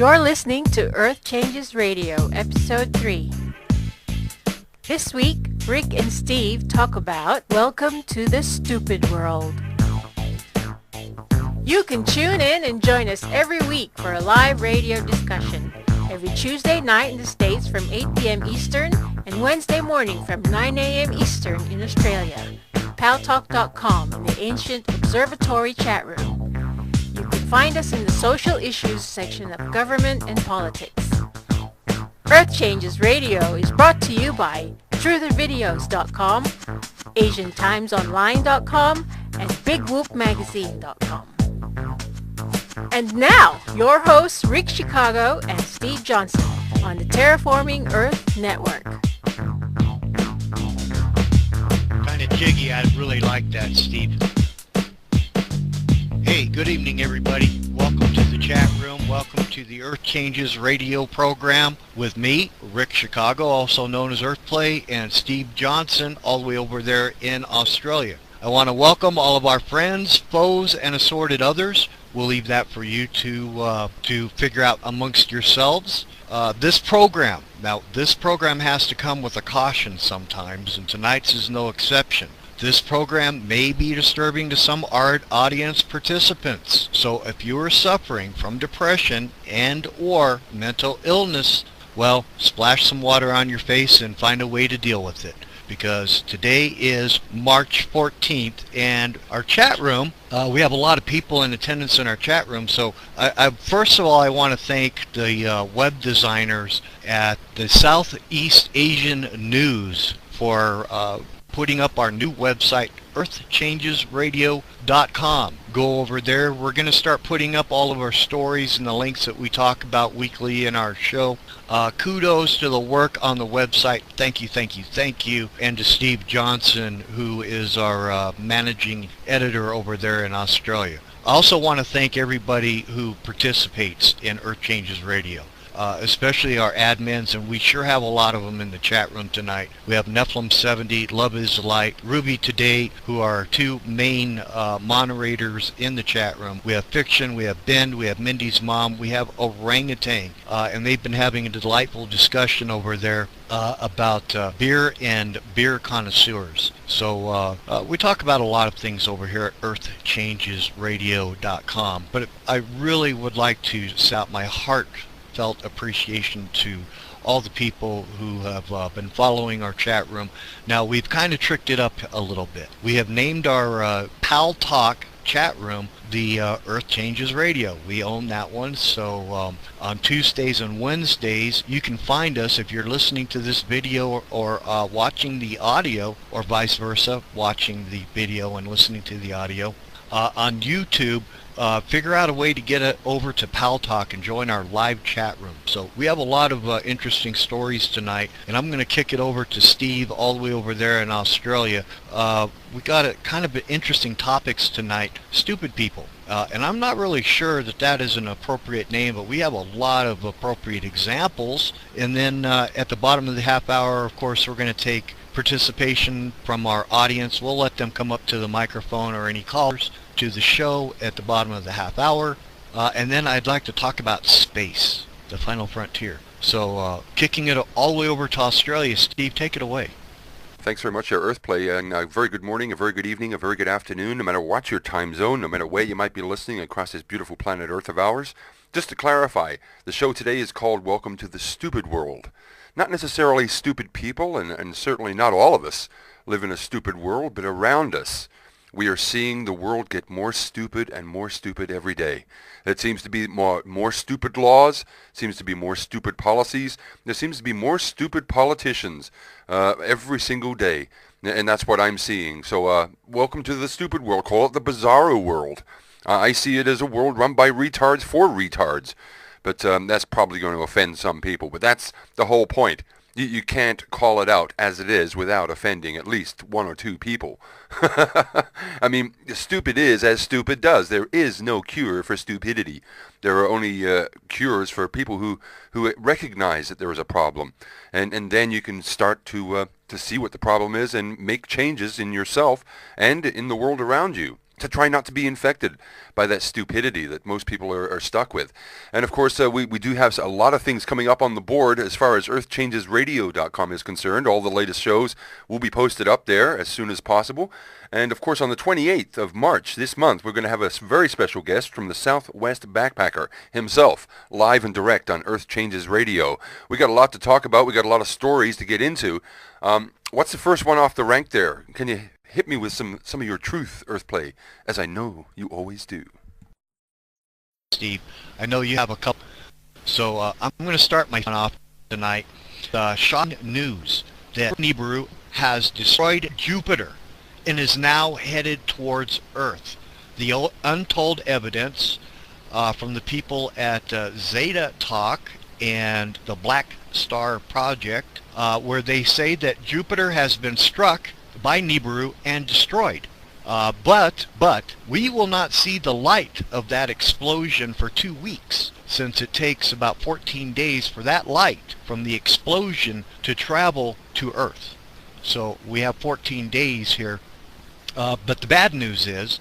You're listening to Earth Changes Radio, Episode 3. This week, Rick and Steve talk about Welcome to the Stupid World. You can tune in and join us every week for a live radio discussion. Every Tuesday night in the States from 8 p.m. Eastern and Wednesday morning from 9 a.m. Eastern in Australia. paltalk.com in the Ancient Observatory chat room. You can find us in the Social Issues section of Government and Politics. Earth Changes Radio is brought to you by TruthOrVideos.com, AsianTimesOnline.com, and BigWhoopMagazine.com. And now, your hosts Rick Chicago and Steve Johnson on the Terraforming Earth Network. Kind of jiggy, I really like that, Steve. Hey, good evening, everybody. Welcome to the chat room. Welcome to the Earth Changes Radio program with me, Rick Chicago, also known as Earthplay, and Steve Johnson, all the way over there in Australia. I want to welcome all of our friends, foes, and assorted others. We'll leave that for you to figure out amongst yourselves. This program has to come with a caution sometimes, and tonight's is no exception. This program may be disturbing to some audience participants. So if you are suffering from depression and or mental illness, well, splash some water on your face and find a way to deal with it. Because today is March 14th, and our chat room, we have a lot of people in attendance in our chat room. So first of all, I want to thank the web designers at the Southeast Asian News for putting up our new website, EarthChangesRadio.com. Go over there. We're going to start putting up all of our stories and the links that we talk about weekly in our show. Kudos to the work on the website. Thank you. And to Steve Johnson, who is our managing editor over there in Australia. I also want to thank everybody who participates in Earth Changes Radio. Especially our admins, and we sure have a lot of them in the chat room tonight. We have Nephilim70, Love is Light, Ruby Today, who are two main moderators in the chat room. We have Fiction, we have Ben, we have Mindy's mom, we have Orangutan, and they've been having a delightful discussion over there about beer and beer connoisseurs. So we talk about a lot of things over here at EarthChangesRadio.com, but I really would like to set out my heartfelt appreciation to all the people who have been following our chat room. Now, we've kind of tricked it up a little bit. We have named our Pal Talk chat room the Earth Changes Radio. We own that one, so on Tuesdays and Wednesdays you can find us if you're listening to this video or watching the audio, or vice versa, watching the video and listening to the audio on YouTube. Figure out a way to get it over to Pal Talk and join our live chat room. So we have a lot of interesting stories tonight, and I'm going to kick it over to Steve all the way over there in Australia. We got a kind of interesting topics tonight. Stupid people. And I'm not really sure that is an appropriate name, but we have a lot of appropriate examples. And then at the bottom of the half hour, of course, we're going to take participation from our audience. We'll let them come up to the microphone, or any callers to the show at the bottom of the half hour. And then I'd like to talk about space, the final frontier. So kicking it all the way over to Australia, Steve, take it away. Thanks very much, Earthplay, and a very good morning, a very good evening, a very good afternoon, no matter what your time zone, no matter where you might be listening across this beautiful planet Earth of ours. Just to clarify, the show today is called Welcome to the Stupid World. Not necessarily stupid people, and certainly not all of us live in a stupid world, but around us we are seeing the world get more stupid and more stupid every day. It seems to be more stupid laws, seems to be more stupid policies, there seems to be more stupid politicians every single day, and that's what I'm seeing. So welcome to the stupid world. Call it the bizarro world. I see it as a world run by retards for retards, but that's probably going to offend some people, but that's the whole point. You can't call it out as it is without offending at least one or two people. I mean, stupid is as stupid does. There is no cure for stupidity. There are only cures for people who recognize that there is a problem. And then you can start to see what the problem is and make changes in yourself and in the world around you. to try not to be infected by that stupidity that most people are stuck with. And of course, we do have a lot of things coming up on the board as far as EarthChangesRadio.com is concerned. All the latest shows will be posted up there as soon as possible. And of course, on the 28th of March this month, we're going to have a very special guest from the Southwest Backpacker himself, live and direct on Earth Changes Radio. We got a lot to talk about. We got a lot of stories to get into. What's the first one off the rank there? Can you hit me with some of your truth, Earthplay, as I know you always do? Steve, I know you have a couple. So I'm going to start my off tonight. Shocking news that Nibiru has destroyed Jupiter and is now headed towards Earth. The untold evidence from the people at Zeta Talk and the Black Star Project, where they say that Jupiter has been struck by Nibiru and destroyed. But we will not see the light of that explosion for 2 weeks, since it takes about 14 days for that light from the explosion to travel to Earth. So we have 14 days here. But the bad news is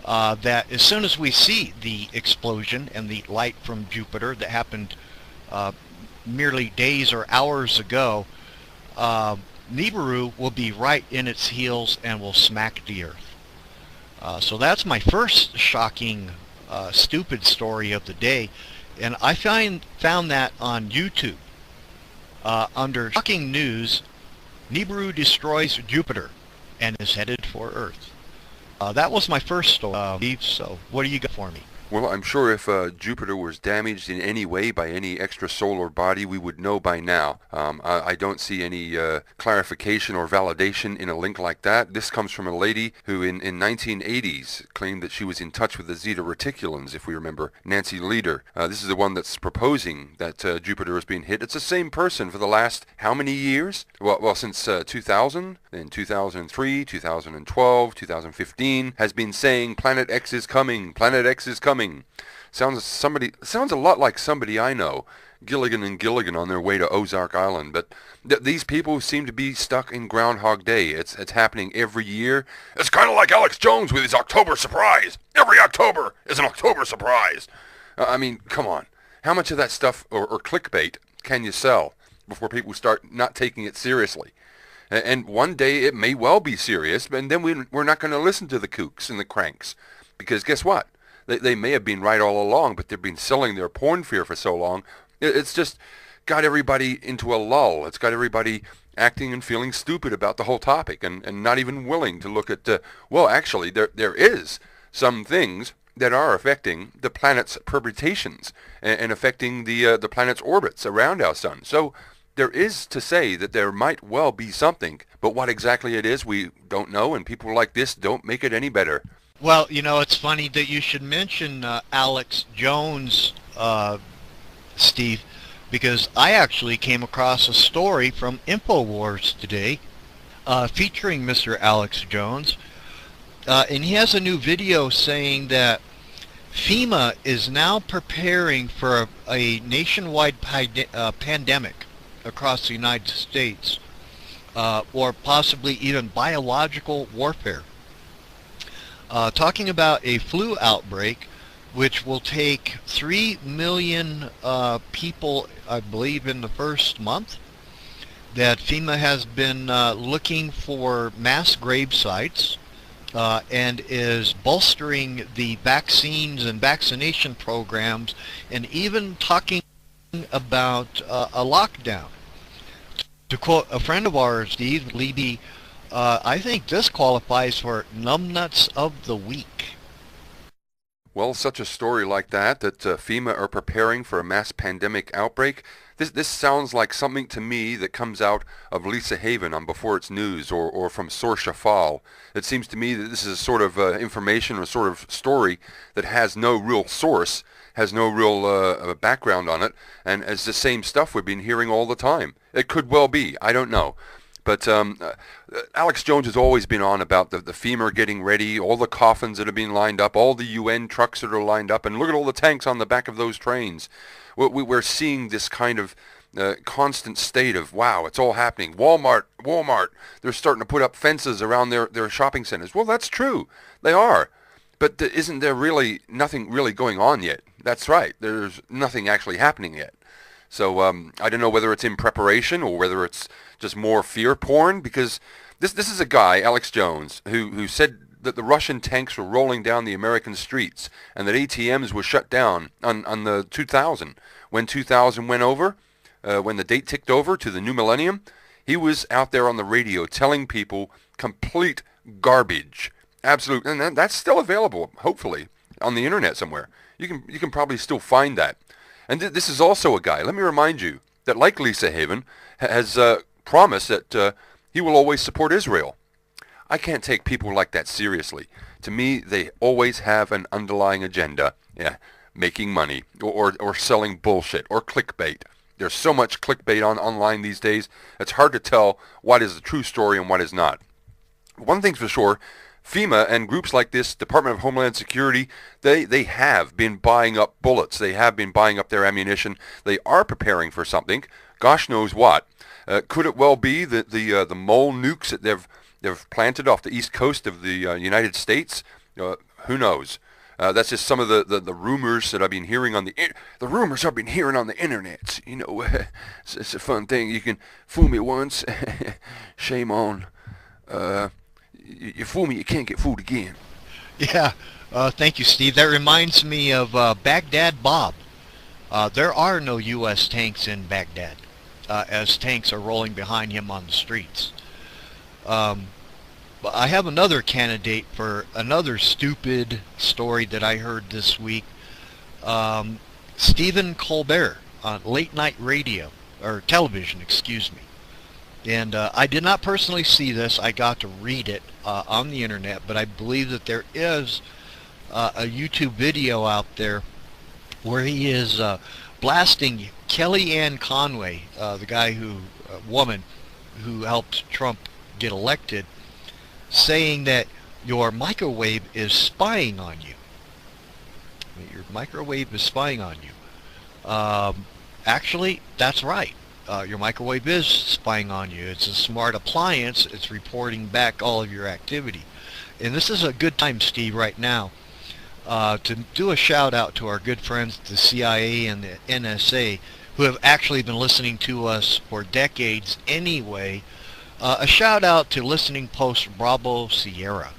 that as soon as we see the explosion and the light from Jupiter that happened merely days or hours ago, Nibiru will be right in its heels and will smack the Earth. So that's my first shocking, stupid story of the day, and I found that on YouTube. Under shocking news, Nibiru destroys Jupiter and is headed for Earth. That was my first story, Steve, so what do you got for me? Well, I'm sure if Jupiter was damaged in any way by any extrasolar body, we would know by now. I don't see any clarification or validation in a link like that. This comes from a lady who in 1980s claimed that she was in touch with the Zeta Reticulans, if we remember, Nancy Leader. This is the one that's proposing that Jupiter is being hit. It's the same person for the last how many years? Well, since 2000, then 2003, 2012, 2015, has been saying Planet X is coming, Planet X is coming. Sounds a lot like somebody I know, Gilligan and Gilligan on their way to Ozark Island, but these people seem to be stuck in Groundhog Day. It's happening every year. It's kind of like Alex Jones with his October surprise. Every October is an October surprise. I mean, come on. How much of that stuff or clickbait can you sell before people start not taking it seriously? And one day it may well be serious, and then we're not going to listen to the kooks and the cranks, because guess what? They may have been right all along, but they've been selling their porn fear for so long. It's just got everybody into a lull. It's got everybody acting and feeling stupid about the whole topic and not even willing to look at, well, actually, there is some things that are affecting the planet's perturbations and affecting the planet's orbits around our sun. So there is to say that there might well be something, but what exactly it is, we don't know, and people like this don't make it any better. Well, you know, it's funny that you should mention Alex Jones, Steve, because I actually came across a story from InfoWars today featuring Mr. Alex Jones, and he has a new video saying that FEMA is now preparing for a nationwide pandemic across the United States, or possibly even biological warfare. Talking about a flu outbreak which will take 3 million people, I believe, in the first month, that FEMA has been looking for mass grave sites and is bolstering the vaccines and vaccination programs, and even talking about a lockdown. To quote a friend of ours, Steve Leby, I think this qualifies for numbnuts of the week. Well, such a story like that FEMA are preparing for a mass pandemic outbreak, this sounds like something to me that comes out of Lisa Haven on Before It's News or from Source Shafal. It seems to me that this is a sort of information or sort of story that has no real source, has no real background on it, and it's the same stuff we've been hearing all the time. It could well be. I don't know. But Alex Jones has always been on about the FEMA getting ready, all the coffins that have been lined up, all the UN trucks that are lined up, and look at all the tanks on the back of those trains. We're seeing this kind of constant state of, wow, it's all happening. Walmart, they're starting to put up fences around their shopping centers. Well, that's true. They are. But isn't there really nothing really going on yet? That's right. There's nothing actually happening yet. So I don't know whether it's in preparation or whether it's just more fear porn, because this is a guy, Alex Jones, who said that the Russian tanks were rolling down the American streets and that ATMs were shut down on the 2000. When 2000 went over, when the date ticked over to the new millennium, he was out there on the radio telling people complete garbage. Absolute, and that's still available, hopefully, on the internet somewhere. You can probably still find that. And this is also a guy, let me remind you, that like Lisa Haven, has promised that he will always support Israel. I can't take people like that seriously. To me, they always have an underlying agenda. Yeah, making money, or selling bullshit, or clickbait. There's so much clickbait online these days, it's hard to tell what is the true story and what is not. One thing's for sure, FEMA and groups like this, Department of Homeland Security, they have been buying up bullets. They have been buying up their ammunition. They are preparing for something. Gosh knows what. Could it well be the mole nukes that they've planted off the east coast of the United States? Who knows? That's just some of the rumors that I've been hearing on the rumors I've been hearing on the internet. You know, it's a fun thing. You can fool me once, shame on. You fool me, you can't get fooled again. Yeah, thank you, Steve. That reminds me of Baghdad Bob. There are no U.S. tanks in Baghdad, as tanks are rolling behind him on the streets. But I have another candidate for another stupid story that I heard this week. Stephen Colbert on late night radio, or television, excuse me. And I did not personally see this. I got to read it on the internet, but I believe that there is a YouTube video out there where he is blasting Kellyanne Conway, the woman who helped Trump get elected, saying that your microwave is spying on you. Your microwave is spying on you. Actually, that's right. Your microwave is spying on you. It's a smart appliance. It's reporting back all of your activity. And this is a good time, Steve, right now, to do a shout out to our good friends, the CIA and the NSA, who have actually been listening to us for decades anyway. A shout out to Listening Post Bravo Sierra.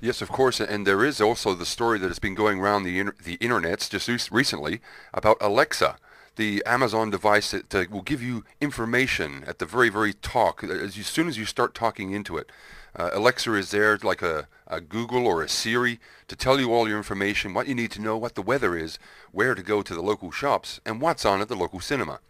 Yes, of course, and there is also the story that has been going around the internets just recently about Alexa, the Amazon device that will give you information at the very, very talk. As soon as you start talking into it, Alexa is there like a Google or a Siri to tell you all your information, what you need to know, what the weather is, where to go to the local shops, and what's on at the local cinema.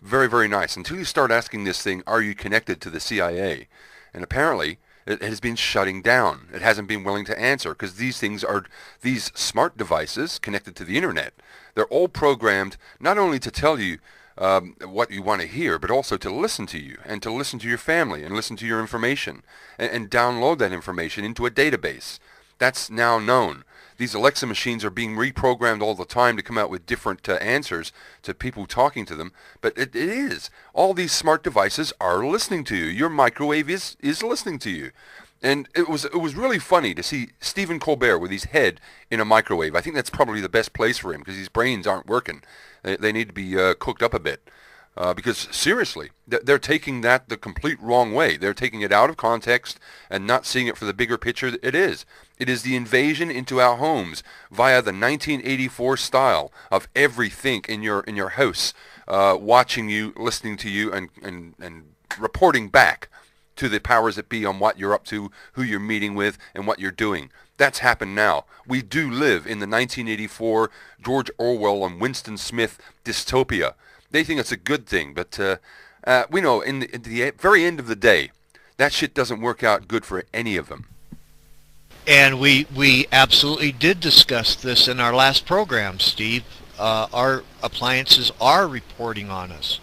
Very, very nice. Until you start asking this thing, are you connected to the CIA? And apparently, it has been shutting down. It hasn't been willing to answer, because these things are these smart devices connected to the internet. They're all programmed not only to tell you what you want to hear, but also to listen to you and to listen to your family and listen to your information and download that information into a database. That's now known. These Alexa machines are being reprogrammed all the time to come out with different answers to people talking to them. But it is. All these smart devices are listening to you. Your microwave is listening to you. And it was really funny to see Stephen Colbert with his head in a microwave. I think that's probably the best place for him because his brains aren't working. They need to be cooked up a bit. Because seriously, they're taking that the complete wrong way. They're taking it out of context and not seeing it for the bigger picture it is. It is the invasion into our homes via the 1984 style of everything in your house, watching you, listening to you, and reporting back to the powers that be on what you're up to, who you're meeting with, and what you're doing. That's happened now. We do live in the 1984 George Orwell and Winston Smith dystopia. They think it's a good thing, but we know in the very end of the day, that shit doesn't work out good for any of them. And we absolutely did discuss this in our last program, Steve. Our appliances are reporting on us.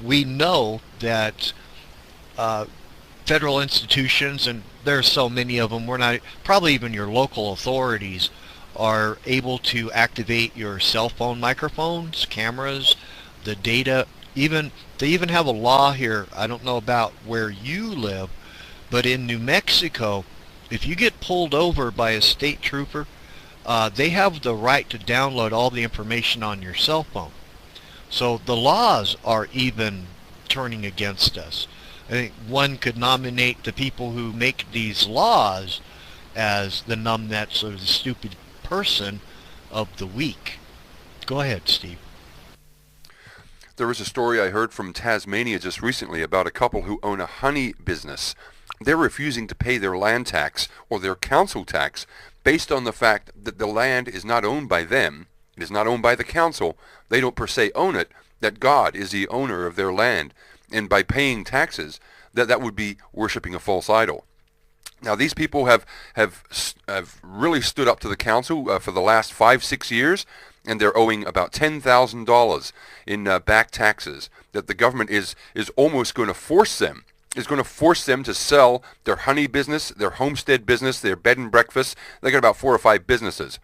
We know that federal institutions, and there are so many of them, probably even your local authorities, are able to activate your cell phone microphones, cameras, the data. They even have a law here, I don't know about where you live, but in New Mexico, If you get pulled over by a state trooper, they have the right to download all the information on your cell phone. So the laws are even turning against us. I think one could nominate the people who make these laws as the numbnuts or the stupid person of the week. Go ahead, Steve. There was a story I heard from Tasmania just recently about a couple who own a honey business. They're refusing to pay their land tax or their council tax based on the fact that the land is not owned by them. It is not owned by the council. They don't per se own it, that God is the owner of their land. And by paying taxes, that would be worshiping a false idol. Now, these people have really stood up to the council for the last 5-6 years, and they're owing about $10,000 in back taxes that the government is almost going to force them. Is going to force them to sell their honey business, their homestead business, their bed and breakfast. They got about 4 or 5 businesses.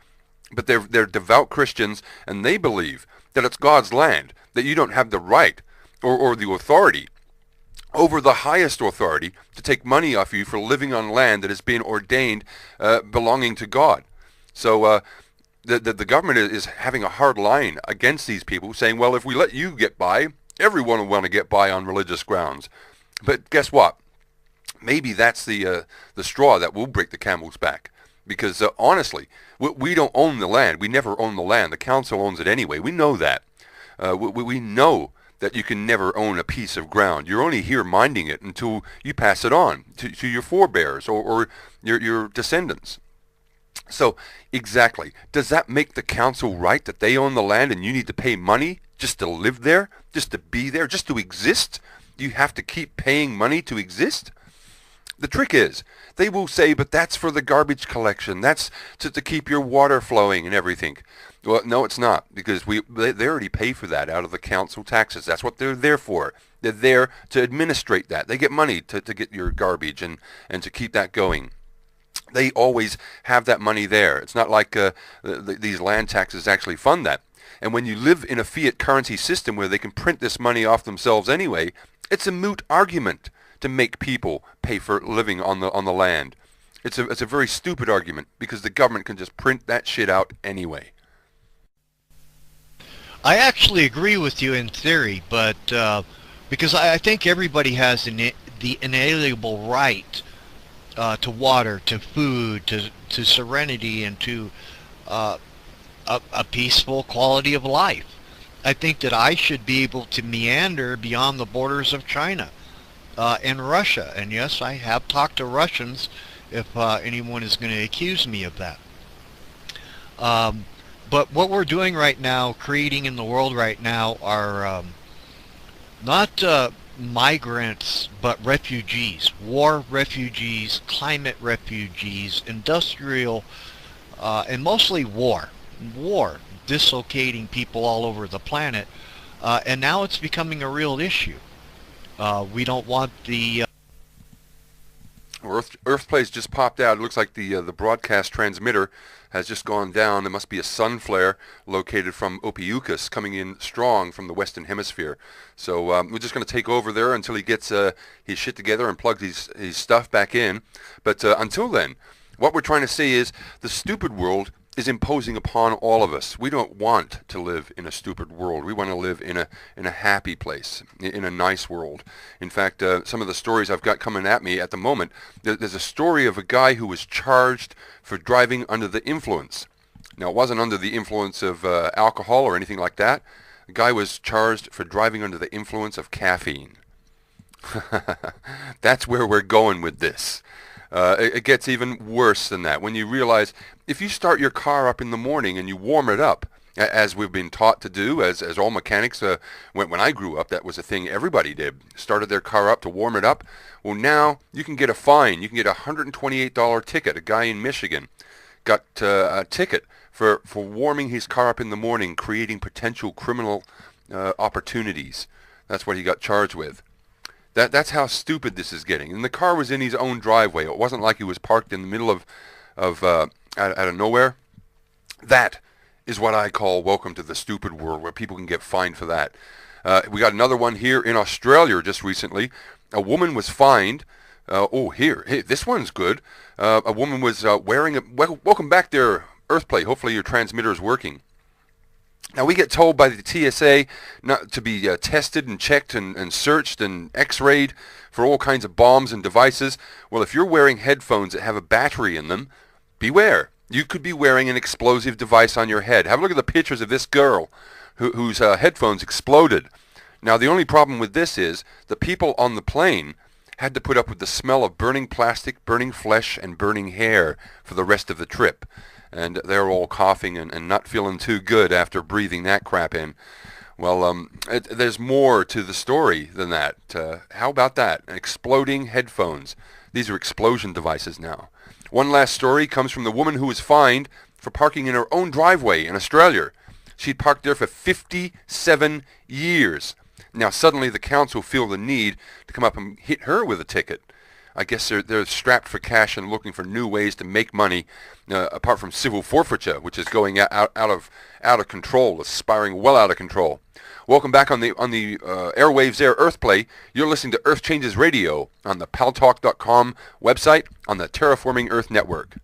But they're devout Christians, and they believe that it's God's land, that you don't have the right or the authority over the highest authority to take money off you for living on land that has been ordained belonging to God. So the government is having a hard line against these people, saying, well, if we let you get by, everyone will want to get by on religious grounds. But guess what? Maybe that's the straw that will break the camel's back. Because honestly, we don't own the land. We never own the land. The council owns it anyway. We know that. We know that you can never own a piece of ground. You're only here minding it until you pass it on to your forebears or your descendants. So, exactly. Does that make the council right that they own the land and you need to pay money just to live there, just to be there, just to exist? You have to keep paying money to exist? The trick is, they will say, but that's for the garbage collection. That's to keep your water flowing and everything. Well, no, it's not, because they already pay for that out of the council taxes. That's what they're there for. They're there to administrate that. They get money to get your garbage and to keep that going. They always have that money there. It's not like these land taxes actually fund that. And when you live in a fiat currency system where they can print this money off themselves anyway, it's a moot argument to make people pay for living on the land. It's a very stupid argument because the government can just print that shit out anyway. I actually agree with you in theory, but because I think everybody has the inalienable right to water, to food, to serenity, and to a peaceful quality of life. I think that I should be able to meander beyond the borders of China and Russia. And yes, I have talked to Russians if anyone is going to accuse me of that. But what we're doing right now, creating in the world right now, are not migrants, but refugees, war refugees, climate refugees, industrial, and mostly war, dislocating people all over the planet. And now it's becoming a real issue. We don't want the... Earthplace just popped out. It looks like the broadcast transmitter has just gone down. There must be a sun flare located from Ophiuchus coming in strong from the Western Hemisphere. So we're just going to take over there until he gets his shit together and plugs his stuff back in. But until then, what we're trying to say is the stupid world is imposing upon all of us. We don't want to live in a stupid world. We want to live in a happy place, in a nice world. In fact, some of the stories I've got coming at me at the moment, there's a story of a guy who was charged for driving under the influence. Now, it wasn't under the influence of alcohol or anything like that. The guy was charged for driving under the influence of caffeine. That's where we're going with this. It gets even worse than that. When you realize if you start your car up in the morning and you warm it up, as we've been taught to do, as all mechanics, when I grew up, that was a thing everybody did, started their car up to warm it up. Well, now you can get a fine. You can get a $128 ticket. A guy in Michigan got a ticket for warming his car up in the morning, creating potential criminal opportunities. That's what he got charged with. That's how stupid this is getting. And the car was in his own driveway. It wasn't like he was parked in the middle of out of nowhere. That is what I call welcome to the stupid world, where people can get fined for that. We got another one here in Australia just recently. A woman was fined Hey, this one's good. A woman was wearing a... welcome back there, EarthPlay. Hopefully your transmitter is working. Now, we get told by the TSA not to be tested and checked and searched and x-rayed for all kinds of bombs and devices. Well, if you're wearing headphones that have a battery in them, beware. You could be wearing an explosive device on your head. Have a look at the pictures of this girl whose headphones exploded. Now, the only problem with this is the people on the plane had to put up with the smell of burning plastic, burning flesh, and burning hair for the rest of the trip. And they're all coughing and not feeling too good after breathing that crap in. Well, there's more to the story than that. How about that? Exploding headphones. These are explosion devices now. One last story comes from the woman who was fined for parking in her own driveway in Australia. She'd parked there for 57 years. Now suddenly the council feel the need to come up and hit her with a ticket. I guess they're strapped for cash and looking for new ways to make money, apart from civil forfeiture, which is going out of control, spiraling well out of control. Welcome back on the airwaves there, EarthPlay. You're listening to Earth Changes Radio on the paltalk.com website on the Terraforming Earth Network.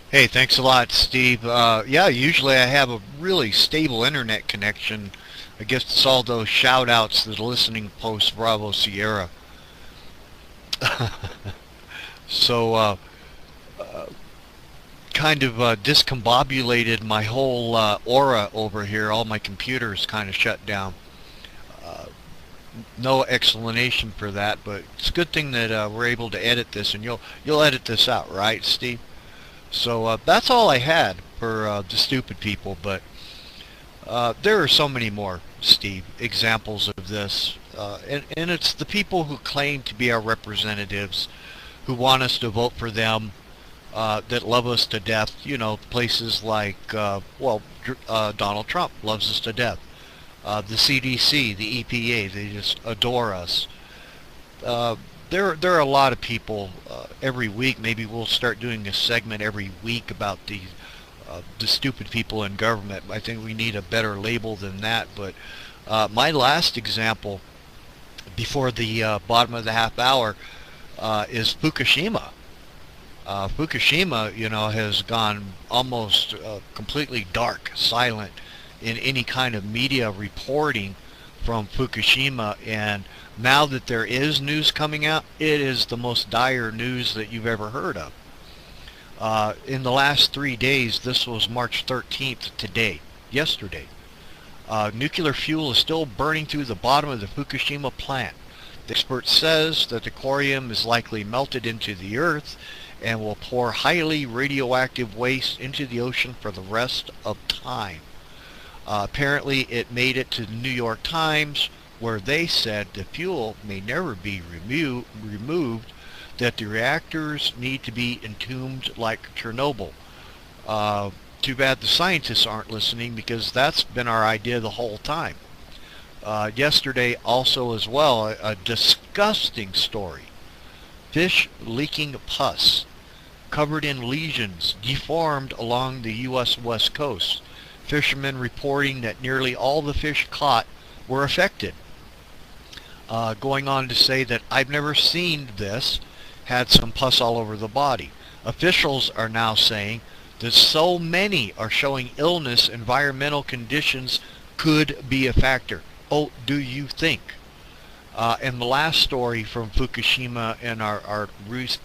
Hey, thanks a lot, Steve. Yeah, usually I have a really stable internet connection. I guess it's all those shout-outs that listening post Bravo Sierra. So, kind of discombobulated my whole aura over here. All my computers kind of shut down. No explanation for that, but it's a good thing that we're able to edit this, and you'll edit this out, right, Steve? So that's all I had for the stupid people, but there are so many more, Steve, examples of this. And it's the people who claim to be our representatives, who want us to vote for them, that love us to death. You know, places like, Donald Trump loves us to death. The CDC, the EPA, they just adore us. There are a lot of people every week. Maybe we'll start doing a segment every week about the stupid people in government. I think we need a better label than that. But my last example before the bottom of the half hour is Fukushima. Fukushima, has gone almost completely dark, silent in any kind of media reporting from Fukushima, and now that there is news coming out, it is the most dire news that you've ever heard of. In the last 3 days, this was March 13th yesterday, nuclear fuel is still burning through the bottom of the Fukushima plant. The expert says that the corium is likely melted into the earth and will pour highly radioactive waste into the ocean for the rest of time. Apparently it made it to the New York Times, where they said the fuel may never be removed, that the reactors need to be entombed like Chernobyl. Too bad the scientists aren't listening, because that's been our idea the whole time. Yesterday also as well, a disgusting story. Fish leaking pus, covered in lesions, deformed along the U.S. West Coast. Fishermen reporting that nearly all the fish caught were affected. Going on to say that I've never seen this, had some pus all over the body. Officials are now saying that so many are showing illness, environmental conditions could be a factor. Oh, do you think? And the last story from Fukushima in our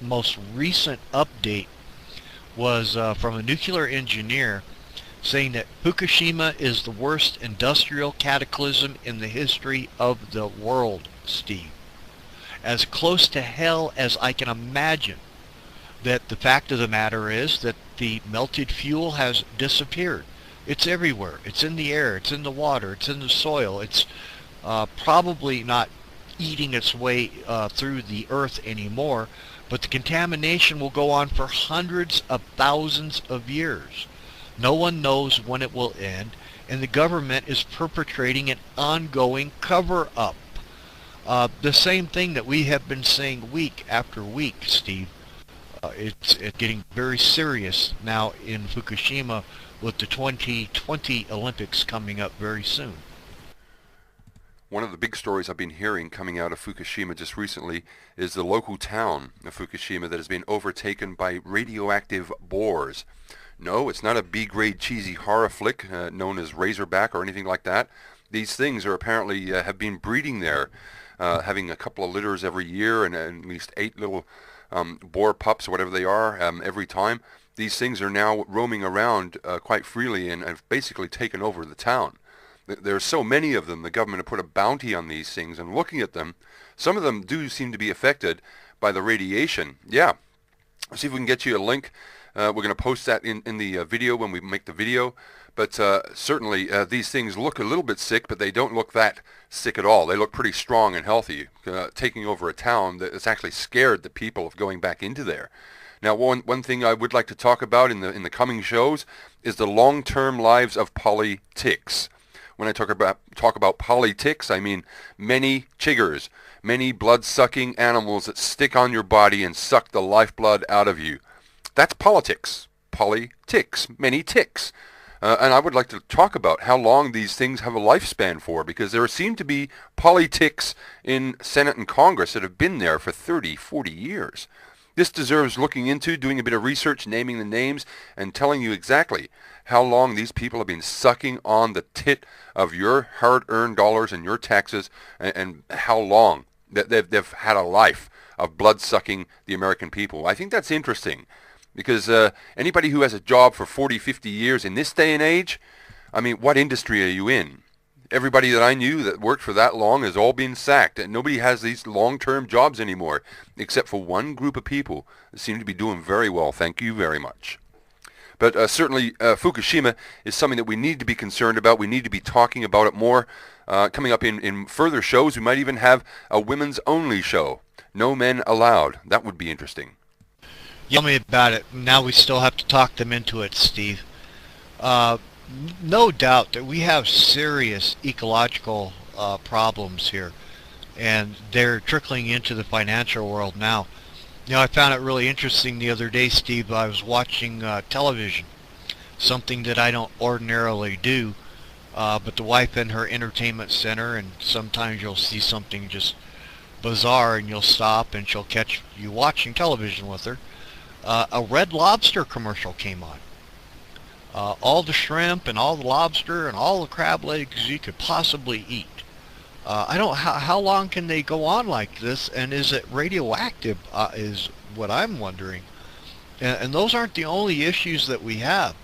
most recent update was from a nuclear engineer saying that Fukushima is the worst industrial cataclysm in the history of the world, Steve. As close to hell as I can imagine. That the fact of the matter is that the melted fuel has disappeared. It's everywhere. It's in the air. It's in the water. It's in the soil. It's probably not eating its way through the earth anymore, but the contamination will go on for hundreds of thousands of years. No one knows when it will end, and the government is perpetrating an ongoing cover-up. The same thing that we have been saying week after week, Steve. It's getting very serious now in Fukushima with the 2020 Olympics coming up very soon. One of the big stories I've been hearing coming out of Fukushima just recently is the local town of Fukushima that has been overtaken by radioactive boars. No, it's not a B-grade cheesy horror flick known as Razorback or anything like that. These things are apparently have been breeding there, having a couple of litters every year and at least 8 little boar pups or whatever they are every time. These things are now roaming around quite freely and have basically taken over the town. There's so many of them, the government have put a bounty on these things, and looking at them, some of them do seem to be affected by the radiation. Yeah, see if we can get you a link. We're going to post that in the video when we make the video. But certainly these things look a little bit sick, but they don't look that sick at all. They look pretty strong and healthy, taking over a town that has actually scared the people of going back into there. Now, one thing I would like to talk about in the coming shows is the long-term lives of polyticks. When I talk about polyticks, I mean many chiggers, many blood-sucking animals that stick on your body and suck the lifeblood out of you. That's politics. Polyticks, many ticks. And I would like to talk about how long these things have a lifespan for, because there seem to be polyticks in Senate and Congress that have been there for 30, 40 years. This deserves looking into, doing a bit of research, naming the names, and telling you exactly how long these people have been sucking on the tit of your hard-earned dollars and your taxes, and how long that they've had a life of blood-sucking the American people. I think that's interesting, because anybody who has a job for 40, 50 years in this day and age, I mean, what industry are you in? Everybody that I knew that worked for that long has all been sacked, and nobody has these long-term jobs anymore, except for one group of people that seem to be doing very well. Thank you very much. But certainly Fukushima is something that we need to be concerned about. We need to be talking about it more. Coming up in further shows, we might even have a women's-only show. No men allowed. That would be interesting. Tell me about it. Now we still have to talk them into it, Steve. No doubt that we have serious ecological problems here, and they're trickling into the financial world now. You know, I found it really interesting the other day, Steve. I was watching television, something that I don't ordinarily do, but the wife in her entertainment center, and sometimes you'll see something just bizarre and you'll stop and she'll catch you watching television with her. A Red Lobster commercial came on. All the shrimp and all the lobster and all the crab legs you could possibly eat. I don't. How long can they go on like this? And is it radioactive? Is what I'm wondering. And those aren't the only issues that we have.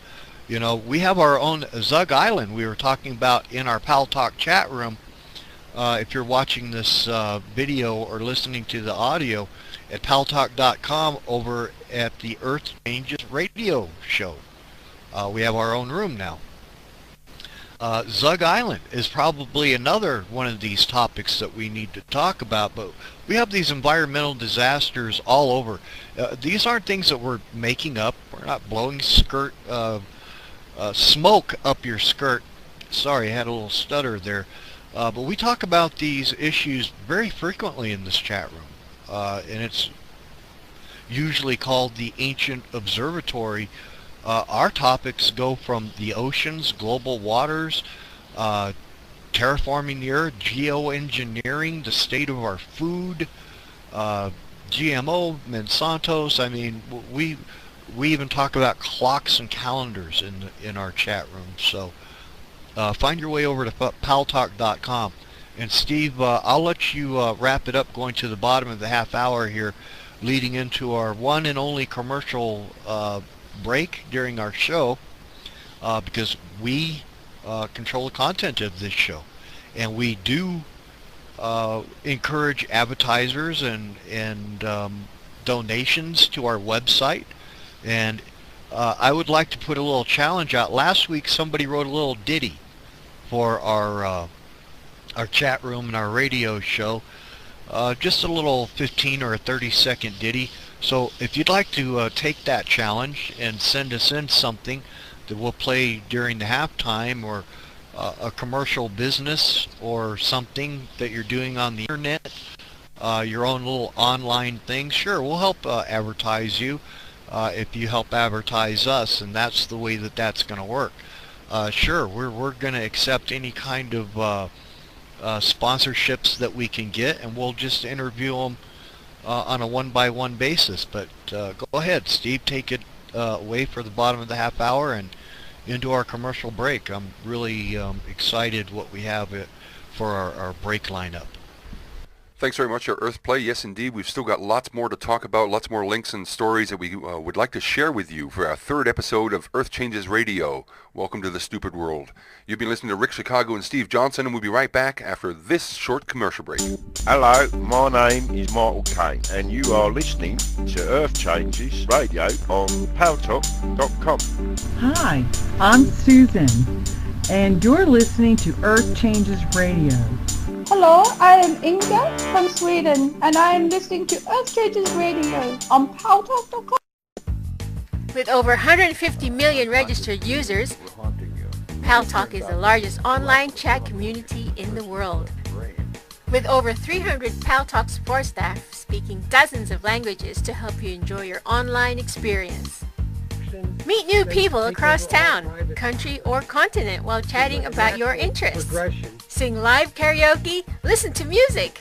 You know, we have our own Zug Island. We were talking about in our Pal Talk chat room. If you're watching this video or listening to the audio at paltalk.com over at the EarthChangesRadio show. We have our own room now. Zug Island is probably another one of these topics that we need to talk about, but we have these environmental disasters all over. These aren't things that we're making up. We're not blowing smoke up your skirt. Sorry, I had a little stutter there. But we talk about these issues very frequently in this chat room, and it's usually called the Ancient Observatory. Our topics go from the oceans, global waters, terraforming the earth, geoengineering, the state of our food, GMO, Monsantos. I mean, we even talk about clocks and calendars in our chat room. So find your way over to paltalk.com. And Steve, I'll let you wrap it up, going to the bottom of the half hour here, leading into our one and only commercial break during our show, because we control the content of this show, and we do encourage advertisers and donations to our website. And I would like to put a little challenge out. Last week somebody wrote a little ditty for our chat room and our radio show, just a little 15 or a 30-second ditty. So if you'd like to take that challenge and send us in something that we'll play during the halftime, or a commercial business or something that you're doing on the internet, your own little online thing, sure, we'll help advertise you if you help advertise us, and that's the way that that's going to work. Sure, we're going to accept any kind of sponsorships that we can get, and we'll just interview them on a one-by-one basis. But go ahead, Steve, take it away for the bottom of the half hour and into our commercial break. I'm really excited what we have for our break lineup. Thanks very much, our Earth Play. Yes, indeed, we've still got lots more to talk about, lots more links and stories that we would like to share with you for our third episode of Earth Changes Radio. Welcome to the stupid world. You've been listening to Rick Chicago and Steve Johnson, and we'll be right back after this short commercial break. Hello, my name is Michael Kane, and you are listening to Earth Changes Radio on paltalk.com. Hi, I'm Susan, and you're listening to Earth Changes Radio. Hello, I am Inga from Sweden, and I am listening to EarthChanges Radio on paltalk.com. With over 150 million registered users, Paltalk is the largest online chat community in the world. With over 300 Paltalk support staff speaking dozens of languages to help you enjoy your online experience. Meet new people across town, country, or continent while chatting about your interests. Sing live karaoke, listen to music,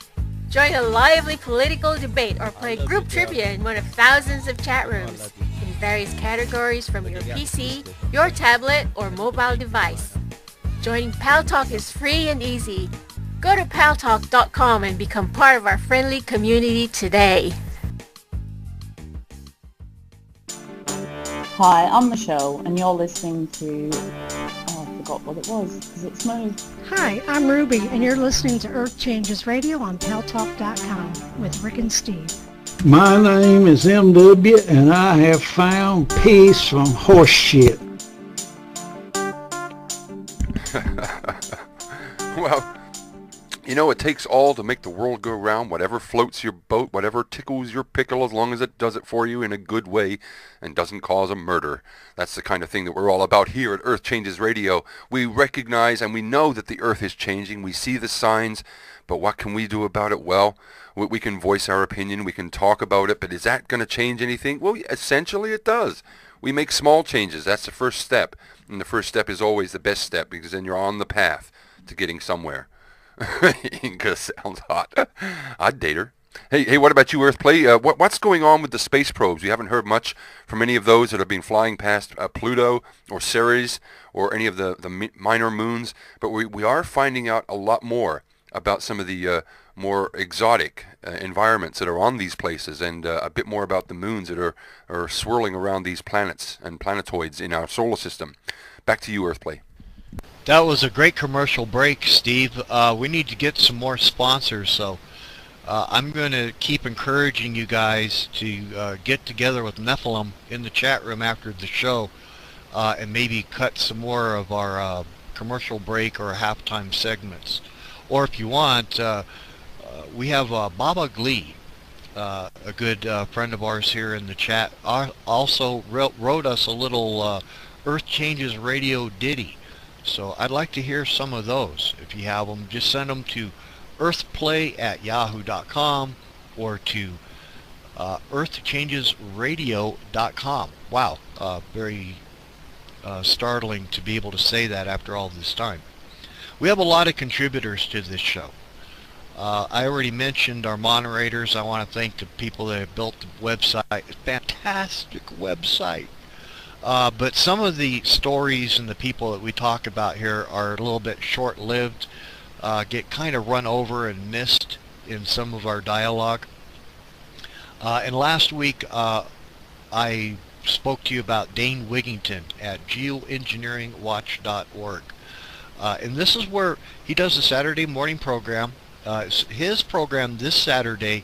join a lively political debate, or play group trivia in one of thousands of chat rooms in various categories from your PC, your tablet, or mobile device. Joining Paltalk is free and easy. Go to paltalk.com and become part of our friendly community today. Hi, I'm Michelle, and you're listening to... Oh, I forgot what it was. Is it Smooth? Hi, I'm Ruby, and you're listening to Earth Changes Radio on paltalk.com with Rick and Steve. My name is MW, and I have found peace from horse shit. Well, you know, it takes all to make the world go round. Whatever floats your boat, whatever tickles your pickle, as long as it does it for you in a good way and doesn't cause a murder. That's the kind of thing that we're all about here at Earth Changes Radio. We recognize and we know that the Earth is changing. We see the signs, but what can we do about it? Well, we can voice our opinion. We can talk about it, but is that going to change anything? Well, essentially it does. We make small changes. That's the first step. And the first step is always the best step, because then you're on the path to getting somewhere. Inga sounds hot. I'd date her. Hey, what about you, Earthplay? What's going on with the space probes? We haven't heard much from any of those that have been flying past Pluto or Ceres or any of the minor moons, but we are finding out a lot more about some of the more exotic environments that are on these places, and a bit more about the moons that are swirling around these planets and planetoids in our solar system. Back to you, Earthplay. That was a great commercial break, Steve. We need to get some more sponsors, so I'm going to keep encouraging you guys to get together with Nephilim in the chat room after the show and maybe cut some more of our commercial break or halftime segments. Or if you want, we have Baba Glee, a good friend of ours here in the chat, also wrote us a little Earth Changes Radio ditty. So I'd like to hear some of those. If you have them, just send them to earthplay@yahoo.com or to earthchangesradio.com. Wow, very startling to be able to say that after all this time. We have a lot of contributors to this show. I already mentioned our moderators. I want to thank the people that have built the website. Fantastic website. But some of the stories and the people that we talk about here are a little bit short-lived, get kind of run over and missed in some of our dialogue. And last week I spoke to you about Dane Wigington at geoengineeringwatch.org. And this is where he does a Saturday morning program. His program this Saturday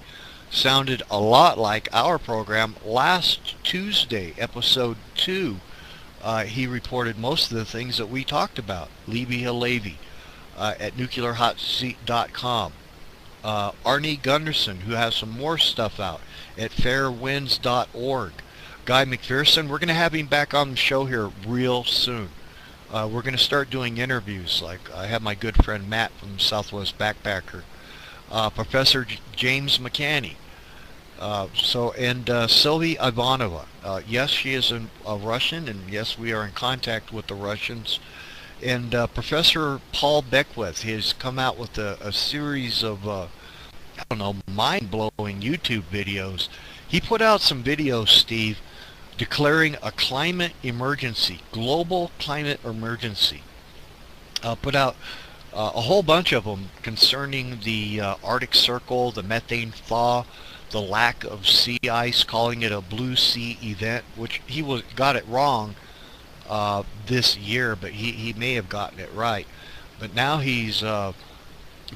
sounded a lot like our program last Tuesday, episode 2. He reported most of the things that we talked about. Libby Halevi at nuclearhotseat.com. Arnie Gunderson, who has some more stuff out at fairwinds.org. Guy McPherson, we're going to have him back on the show here real soon. We're going to start doing interviews. Like I have my good friend Matt from Southwest Backpacker. Professor James McCanney. Sylvie Ivanova. Yes, she is a Russian, and yes, we are in contact with the Russians. And Professor Paul Beckwith has come out with a series of, mind-blowing YouTube videos. He put out some videos, Steve, declaring a climate emergency, global climate emergency. Put out a whole bunch of them concerning the Arctic Circle, the methane thaw, the lack of sea ice, calling it a blue sea event, which he got it wrong this year, but he may have gotten it right. But now he's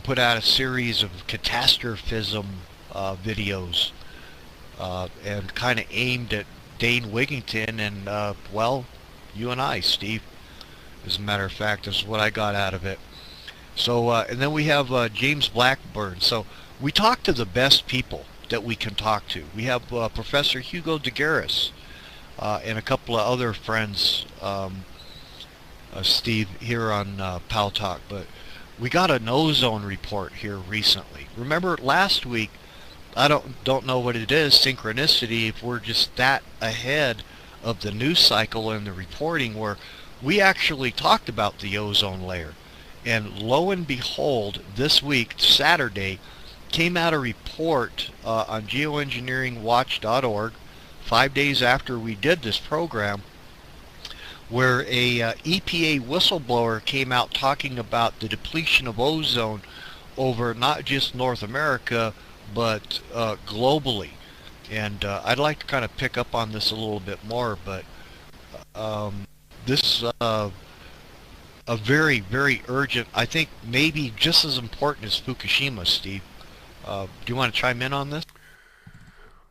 put out a series of catastrophism videos and kind of aimed at Dane Wigington and, well, you and I, Steve. As a matter of fact, this is what I got out of it. So, and then we have James Blackburn. So we talk to the best people that we can talk to. We have Professor Hugo DeGaris and a couple of other friends, Steve, here on Pal Talk. But we got an ozone report here recently. Remember last week, I don't know what it is, synchronicity, if we're just that ahead of the news cycle and the reporting, where we actually talked about the ozone layer. And lo and behold, this week, Saturday, came out a report on geoengineeringwatch.org 5 days after we did this program, where a EPA whistleblower came out talking about the depletion of ozone over not just North America, but globally. And I'd like to kind of pick up on this a little bit more, but this is a very, very urgent, I think maybe just as important as Fukushima, Steve. Do you want to chime in on this?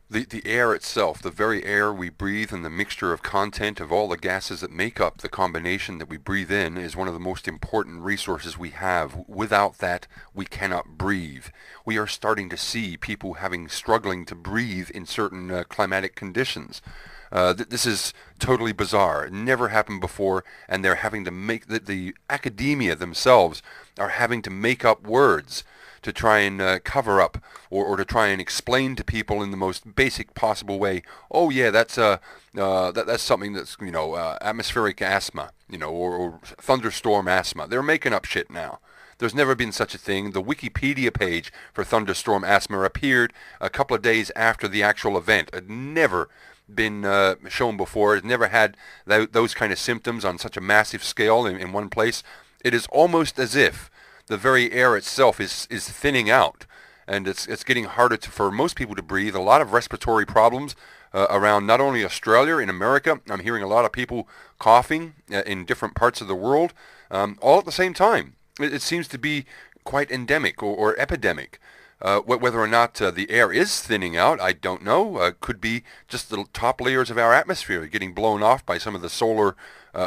The air itself, the very air we breathe, and the mixture of content of all the gases that make up the combination that we breathe in is one of the most important resources we have. Without that, we cannot breathe. We are starting to see people struggling to breathe in certain climatic conditions. This is totally bizarre. It never happened before, and they're having to make, the academia themselves are having to make up words to try and cover up or to try and explain to people in the most basic possible way. Oh yeah, that's something that's, atmospheric asthma, or thunderstorm asthma. They're making up shit now. There's never been such a thing. The Wikipedia page for thunderstorm asthma appeared a couple of days after the actual event. It had never been shown before. It never had those kind of symptoms on such a massive scale in one place. It is almost as if the very air itself is thinning out, and it's getting harder for most people to breathe. A lot of respiratory problems around not only Australia, in America. I'm hearing a lot of people coughing in different parts of the world, all at the same time. It seems to be quite endemic or epidemic. Whether or not the air is thinning out, I don't know. Could be just the top layers of our atmosphere getting blown off by some of the solar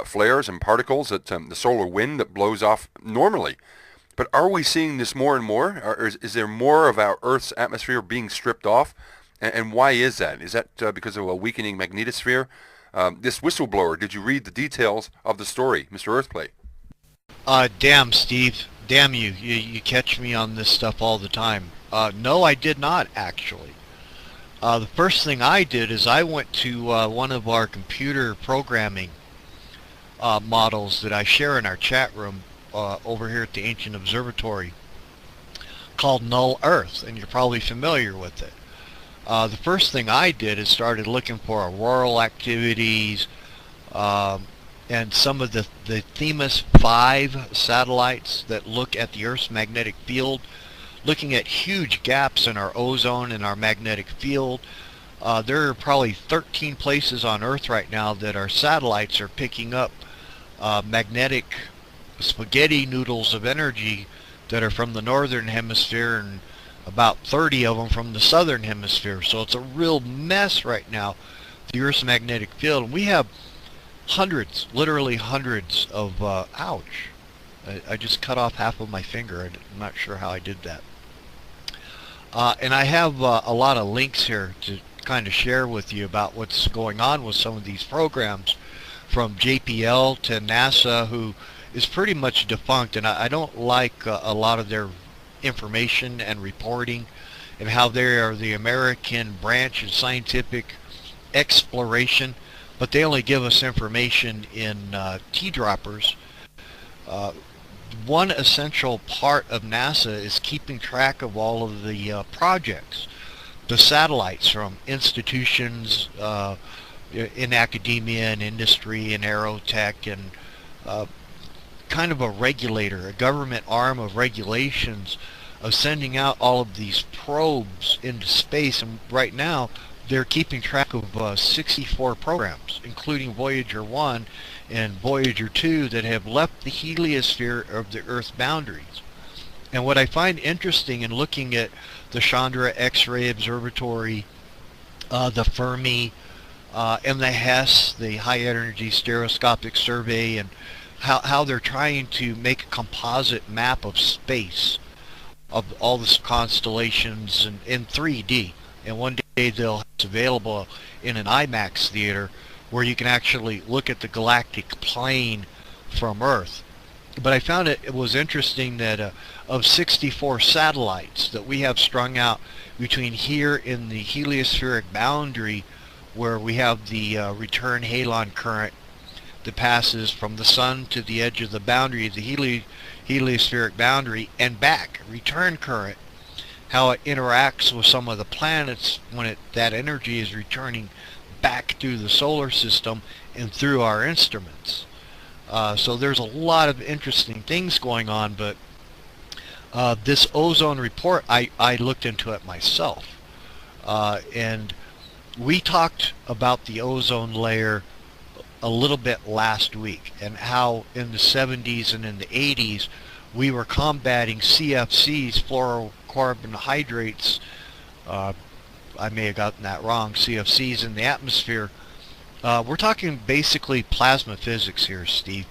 flares and particles, that the solar wind that blows off normally. But are we seeing this more and more? Or is there more of our Earth's atmosphere being stripped off? And why is that? Is that because of a weakening magnetosphere? This whistleblower, did you read the details of the story, Mr. Earthplay? Damn, Steve. Damn you. You catch me on this stuff all the time. No, I did not, actually. The first thing I did is I went to one of our computer programming models that I share in our chat room over here at the Ancient Observatory, called Null Earth, and you're probably familiar with it. The first thing I did is started looking for auroral activities and some of the Themis 5 satellites that look at the Earth's magnetic field, looking at huge gaps in our ozone and our magnetic field. There are probably 13 places on Earth right now that our satellites are picking up magnetic spaghetti noodles of energy that are from the northern hemisphere, and about 30 of them from the southern hemisphere. So it's a real mess right now, the Earth's magnetic field. And we have hundreds, literally hundreds of, ouch, I just cut off half of my finger. I'm not sure how I did that. And I have a lot of links here to kind of share with you about what's going on with some of these programs, from JPL to NASA, who is pretty much defunct, and I don't like a lot of their information and reporting, and how they are the American branch of scientific exploration, but they only give us information in T-droppers. one essential part of NASA is keeping track of all of the projects, the satellites from institutions in academia and industry and aerotech, and kind of a regulator, a government arm of regulations of sending out all of these probes into space. And right now they're keeping track of 64 programs, including Voyager 1 and Voyager 2, that have left the heliosphere of the Earth's boundaries. And what I find interesting in looking at the Chandra X-ray Observatory, the Fermi, and the HESS, the High Energy Stereoscopic Survey, and how they're trying to make a composite map of space, of all the constellations in 3D. And one day they'll have it available in an IMAX theater where you can actually look at the galactic plane from Earth. But I found it was interesting that of 64 satellites that we have strung out between here in the heliospheric boundary, where we have the return halon current that passes from the sun to the edge of the boundary of the heliospheric boundary and back, return current, how it interacts with some of the planets when that energy is returning back through the solar system and through our instruments. So there's a lot of interesting things going on, but this ozone report, I looked into it myself, and we talked about the ozone layer a little bit last week, and how in the 70s and in the 80s we were combating CFCs, fluorocarbohydrates, I may have gotten that wrong, CFCs in the atmosphere. We're talking basically plasma physics here, Steve,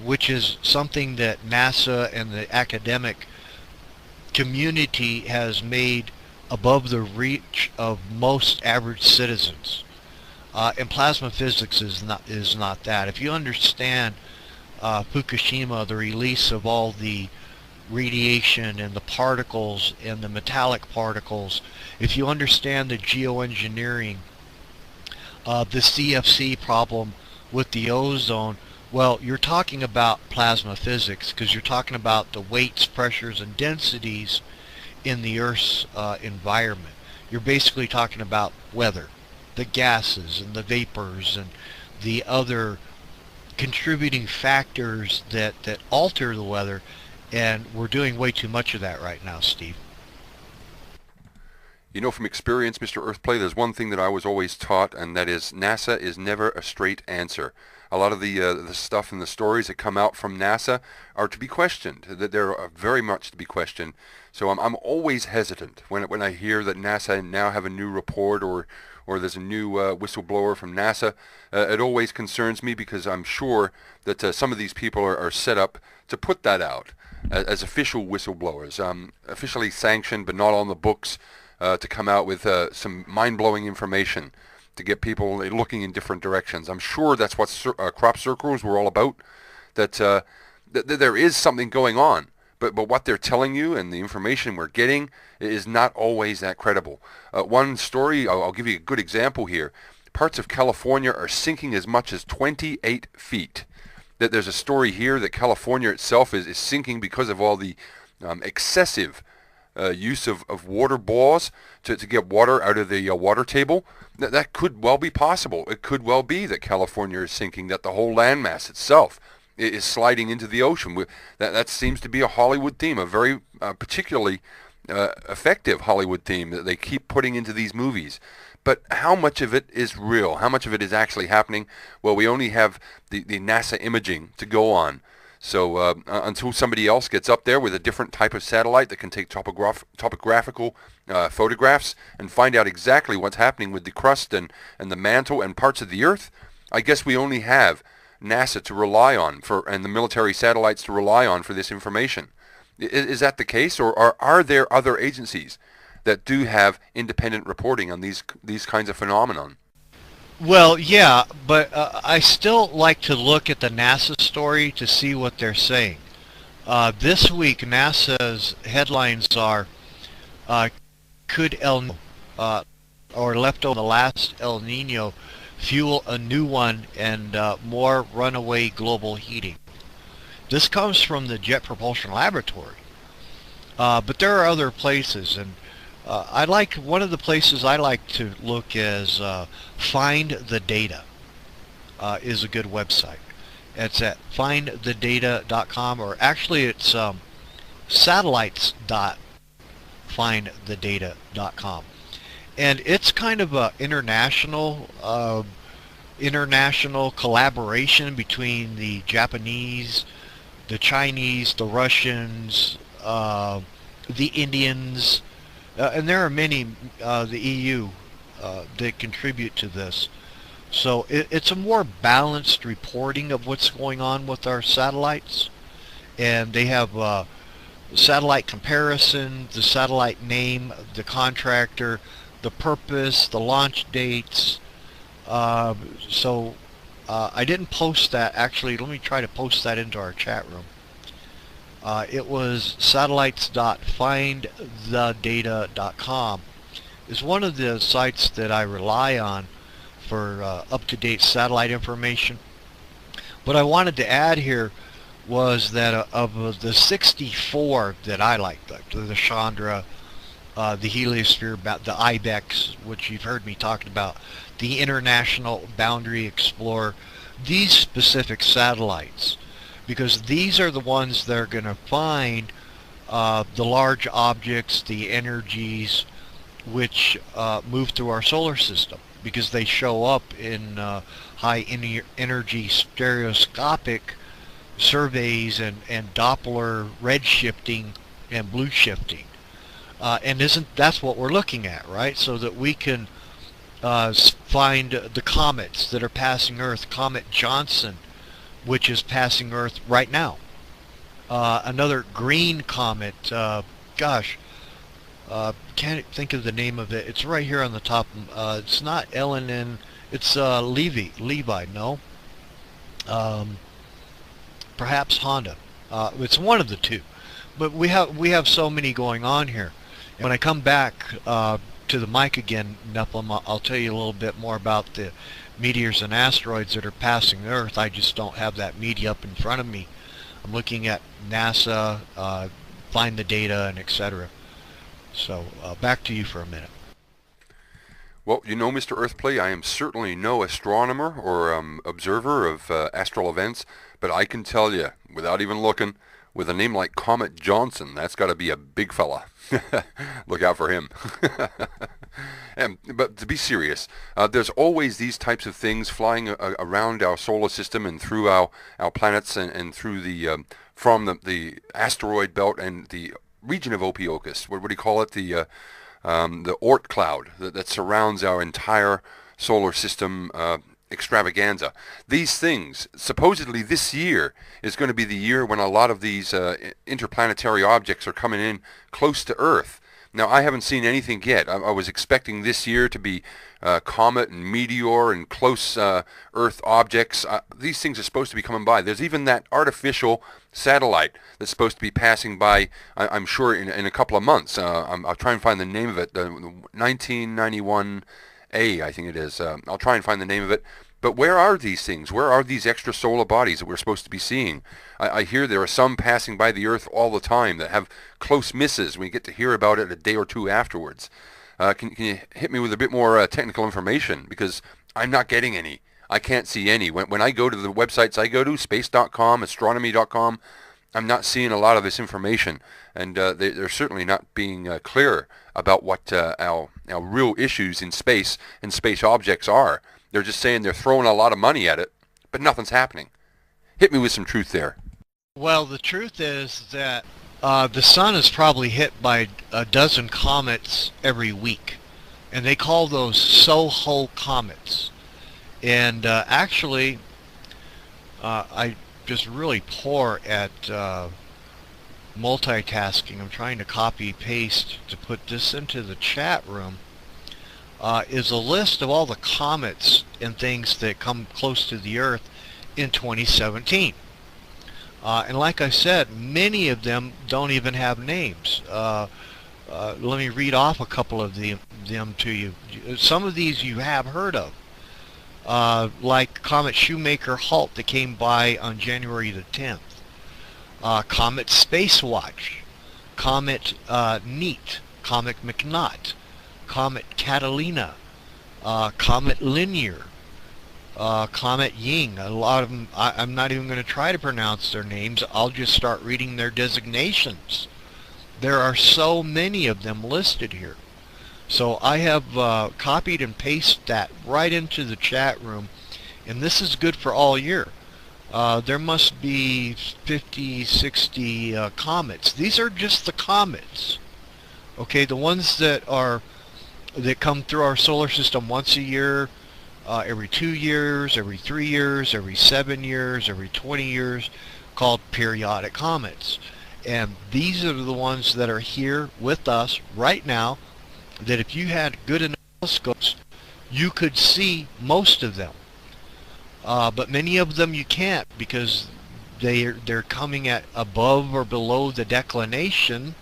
which is something that NASA and the academic community has made above the reach of most average citizens. And plasma physics is not that. If you understand Fukushima, the release of all the radiation and the particles and the metallic particles, if you understand the geoengineering, the CFC problem with the ozone, well, you're talking about plasma physics, because you're talking about the weights, pressures, and densities in the Earth's environment. You're basically talking about weather, the gases and the vapors and the other contributing factors that alter the weather, and we're doing way too much of that right now, Steve. You know, from experience, Mr. Earthplay, there's one thing that I was always taught, and that is NASA is never a straight answer. A lot of the stuff and the stories that come out from NASA are to be questioned. That they're very much to be questioned. So I'm always hesitant when I hear that NASA now have a new report or there's a new whistleblower from NASA. It always concerns me, because I'm sure that some of these people are set up to put that out as official whistleblowers, officially sanctioned but not on the books, to come out with some mind-blowing information to get people looking in different directions. I'm sure that's what crop circles were all about, that there is something going on. But what they're telling you and the information we're getting is not always that credible. One story, I'll give you a good example here. Parts of California are sinking as much as 28 feet. That there's a story here that California itself is sinking because of all the excessive use of water bores to get water out of the water table. That could well be possible. It could well be that California is sinking, that the whole landmass itself is sliding into the ocean. That seems to be a Hollywood theme, a very particularly effective Hollywood theme that they keep putting into these movies. But how much of it is real? How much of it is actually happening? Well, we only have the NASA imaging to go on. So until somebody else gets up there with a different type of satellite that can take topographical photographs and find out exactly what's happening with the crust and the mantle and parts of the Earth, I guess we only have NASA to rely on and the military satellites to rely on for this information. Is that the case, or are there other agencies that do have independent reporting on these kinds of phenomenon? Well, yeah, but I still like to look at the NASA story to see what they're saying. This week, NASA's headlines are, could El Nino, or left over the last El Nino, fuel a new one and more runaway global heating? This comes from the Jet Propulsion Laboratory. But there are other places, and one of the places I like to look is Find the Data is a good website. It's at findthedata.com, or actually it's satellites.findthedata.com. And it's kind of a international collaboration between the Japanese, the Chinese, the Russians, the Indians, and there are many, the EU, that contribute to this. So it's a more balanced reporting of what's going on with our satellites, and they have satellite comparison, the satellite name, the contractor, the purpose, the launch dates. So I didn't post that. Actually, let me try to post that into our chat room. It was satellites.findthedata.com. It's one of the sites that I rely on for up-to-date satellite information. What I wanted to add here was that of the 64 that I liked, the Chandra, the Heliosphere, the IBEX, which you've heard me talking about, the International Boundary Explorer, these specific satellites, because these are the ones that are going to find the large objects, the energies, which move through our solar system, because they show up in high energy stereoscopic surveys and Doppler red shifting and blue shifting. And that's what we're looking at, right? So that we can find the comets that are passing Earth. Comet Johnson, which is passing Earth right now. Another green comet, can't think of the name of it. It's right here on the top. It's not LNN, it's Levi, no? Perhaps Honda. It's one of the two. But we have so many going on here. When I come back to the mic again, Nephilim, I'll tell you a little bit more about the meteors and asteroids that are passing Earth. I just don't have that media up in front of me. I'm looking at NASA, Find the Data, and etc. So back to you for a minute. Well, you know, Mr. Earthplay, I am certainly no astronomer or observer of astral events, but I can tell you, without even looking, with a name like Comet Johnson, that's got to be a big fella. Look out for him. But to be serious, there's always these types of things flying around our solar system and through our planets and through the from the asteroid belt and the region of Ophiuchus. What do you call it? The Oort cloud that surrounds our entire solar system extravaganza. These things, supposedly this year is going to be the year when a lot of these interplanetary objects are coming in close to Earth. Now, I haven't seen anything yet. I was expecting this year to be comet and meteor and close Earth objects. These things are supposed to be coming by. There's even that artificial satellite that's supposed to be passing by, I'm sure, in a couple of months. I'll try and find the name of it. 1991A, I think it is. I'll try and find the name of it. But where are these things? Where are these extrasolar bodies that we're supposed to be seeing? I hear there are some passing by the Earth all the time that have close misses. We get to hear about it a day or two afterwards. Can you hit me with a bit more technical information? Because I'm not getting any. I can't see any. When I go to the websites I go to, space.com, astronomy.com, I'm not seeing a lot of this information. And they're certainly not being clear about what our real issues in space and space objects are. They're just saying they're throwing a lot of money at it, but nothing's happening. Hit me with some truth there. Well, the truth is that the sun is probably hit by a dozen comets every week, and they call those Soho comets. And actually, I just really poor at multitasking. I'm trying to copy paste to put this into the chat room. Is a list of all the comets and things that come close to the Earth in 2017. And like I said, many of them don't even have names. Let me read off a couple of them to you. Some of these you have heard of, like Comet Shoemaker-Halt that came by on January the 10th. Comet Spacewatch, Comet Neat, Comet McNaught, Comet Catalina, Comet Linear, Comet Ying. A lot of them, I'm not even going to try to pronounce their names. I'll just start reading their designations. There are so many of them listed here. So I have copied and pasted that right into the chat room, and this is good for all year. There must be 50, 60 comets. These are just the comets. Okay, the ones that come through our solar system once a year, every 2 years, every 3 years, every 7 years, every 20 years, called periodic comets. And these are the ones that are here with us right now, that if you had good telescopes, you could see most of them. But many of them you can't, because they're coming at above or below the declination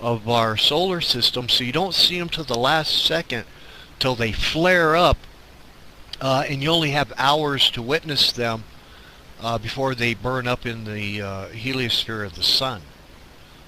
of our solar system, so you don't see them till the last second, till they flare up, and you only have hours to witness them before they burn up in the heliosphere of the sun.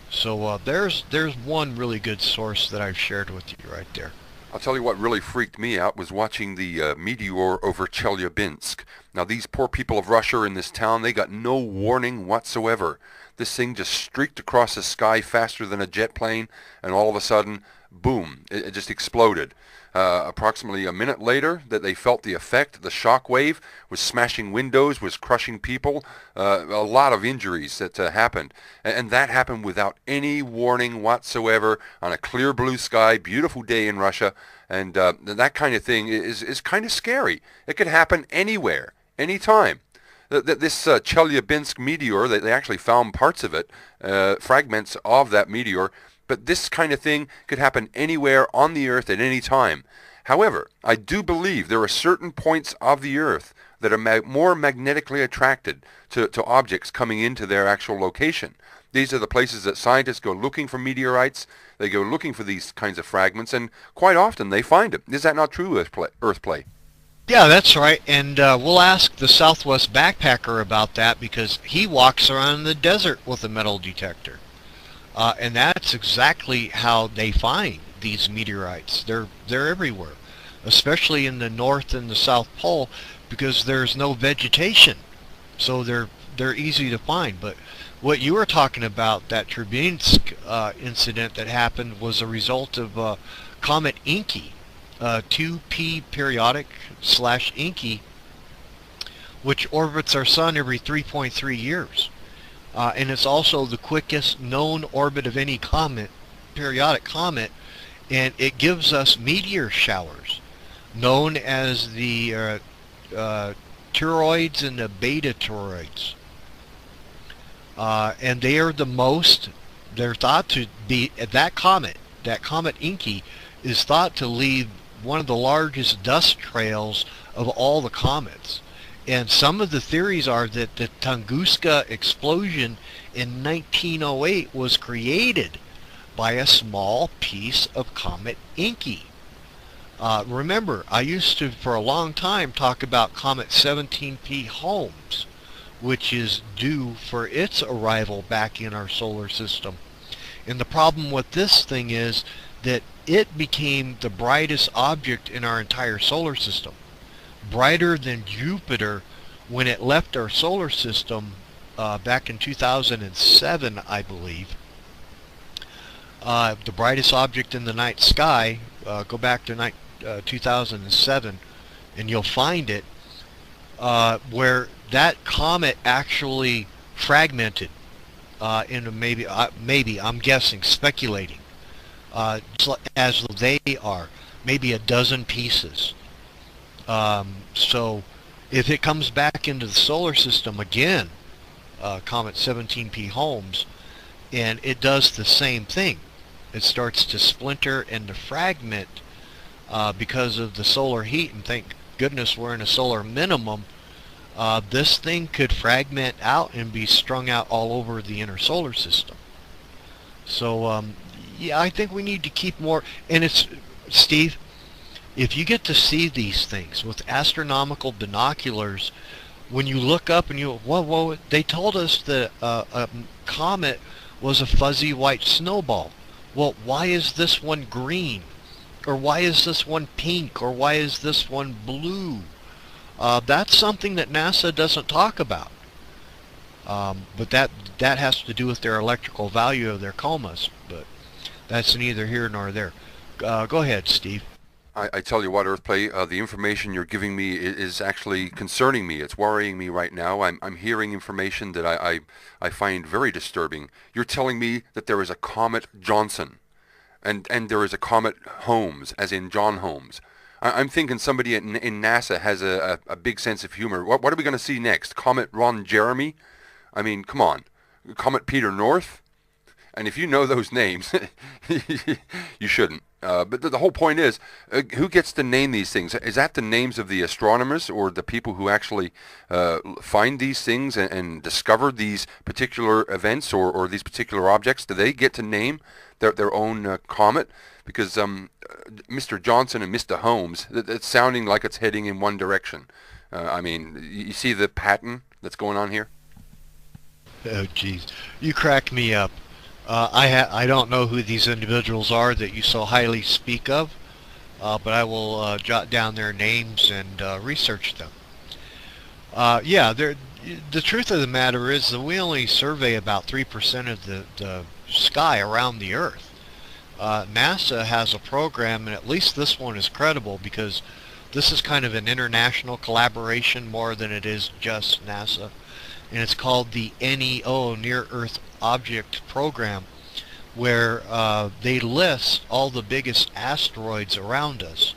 So there's one really good source that I've shared with you right there. I'll tell you what really freaked me out was watching the meteor over Chelyabinsk. Now, these poor people of Russia in this town, they got no warning whatsoever. This thing just streaked across the sky faster than a jet plane, and all of a sudden, boom, it just exploded. Approximately a minute later, that they felt the effect. The shock wave was smashing windows, was crushing people. A lot of injuries that happened. And that happened without any warning whatsoever, on a clear blue sky, beautiful day in Russia. And that kind of thing is kind of scary. It could happen anywhere, anytime. This Chelyabinsk meteor, they actually found parts of it, fragments of that meteor. But this kind of thing could happen anywhere on the Earth at any time. However, I do believe there are certain points of the Earth that are more magnetically attracted to objects coming into their actual location. These are the places that scientists go looking for meteorites. They go looking for these kinds of fragments, and quite often they find them. Is that not true, Earthplay? Yeah, that's right. And we'll ask the Southwest Backpacker about that, because he walks around in the desert with a metal detector. And that's exactly how they find these meteorites. They're everywhere, especially in the North and the South Pole, because there's no vegetation, so they're easy to find. But what you were talking about, that Chelyabinsk incident that happened, was a result of Comet Encke, 2P periodic / Encke, which orbits our sun every 3.3 years. And it's also the quickest known orbit of any comet, periodic comet, and it gives us meteor showers, known as the toroids and the beta toroids. And they are they're thought to be, that comet Encke is thought to leave one of the largest dust trails of all the comets. And some of the theories are that the Tunguska explosion in 1908 was created by a small piece of Comet Encke. Remember, I used to, for a long time, talk about Comet 17P Holmes, which is due for its arrival back in our solar system. And the problem with this thing is that it became the brightest object in our entire solar system. Brighter than Jupiter when it left our solar system back in 2007, I believe. The brightest object in the night sky, go back to 2007 and you'll find it, where that comet actually fragmented into maybe I'm guessing, speculating, as they are, maybe a dozen pieces. So if it comes back into the solar system again, Comet 17P Holmes, and it does the same thing, it starts to splinter and to fragment because of the solar heat, and thank goodness we're in a solar minimum, this thing could fragment out and be strung out all over the inner solar system. So yeah, I think we need to keep more, and it's, Steve, if you get to see these things with astronomical binoculars, when you look up and whoa, they told us that a comet was a fuzzy white snowball. Well, why is this one green? Or why is this one pink? Or why is this one blue? That's something that NASA doesn't talk about. But that has to do with their electrical value of their comas. But that's neither here nor there. Go ahead, Steve. I tell you what, Earthplay, the information you're giving me is actually concerning me. It's worrying me right now. I'm hearing information that I find very disturbing. You're telling me that there is a Comet Johnson, and there is a Comet Holmes, as in John Holmes. I'm thinking somebody in NASA has a big sense of humor. What are we going to see next? Comet Ron Jeremy? I mean, come on. Comet Peter North? And if you know those names, you shouldn't. But the whole point is, who gets to name these things? Is that the names of the astronomers or the people who actually find these things and discover these particular events or these particular objects? Do they get to name their own comet? Because Mr. Johnson and Mr. Holmes, it's sounding like it's heading in one direction. I mean, you see the pattern that's going on here? Oh, geez. You crack me up. I don't know who these individuals are that you so highly speak of, but I will jot down their names and research them. Yeah, the truth of the matter is that we only survey about 3% of the sky around the Earth. NASA has a program, and at least this one is credible because this is kind of an international collaboration more than it is just NASA. And it's called the NEO, Near Earth Object Program, where they list all the biggest asteroids around us.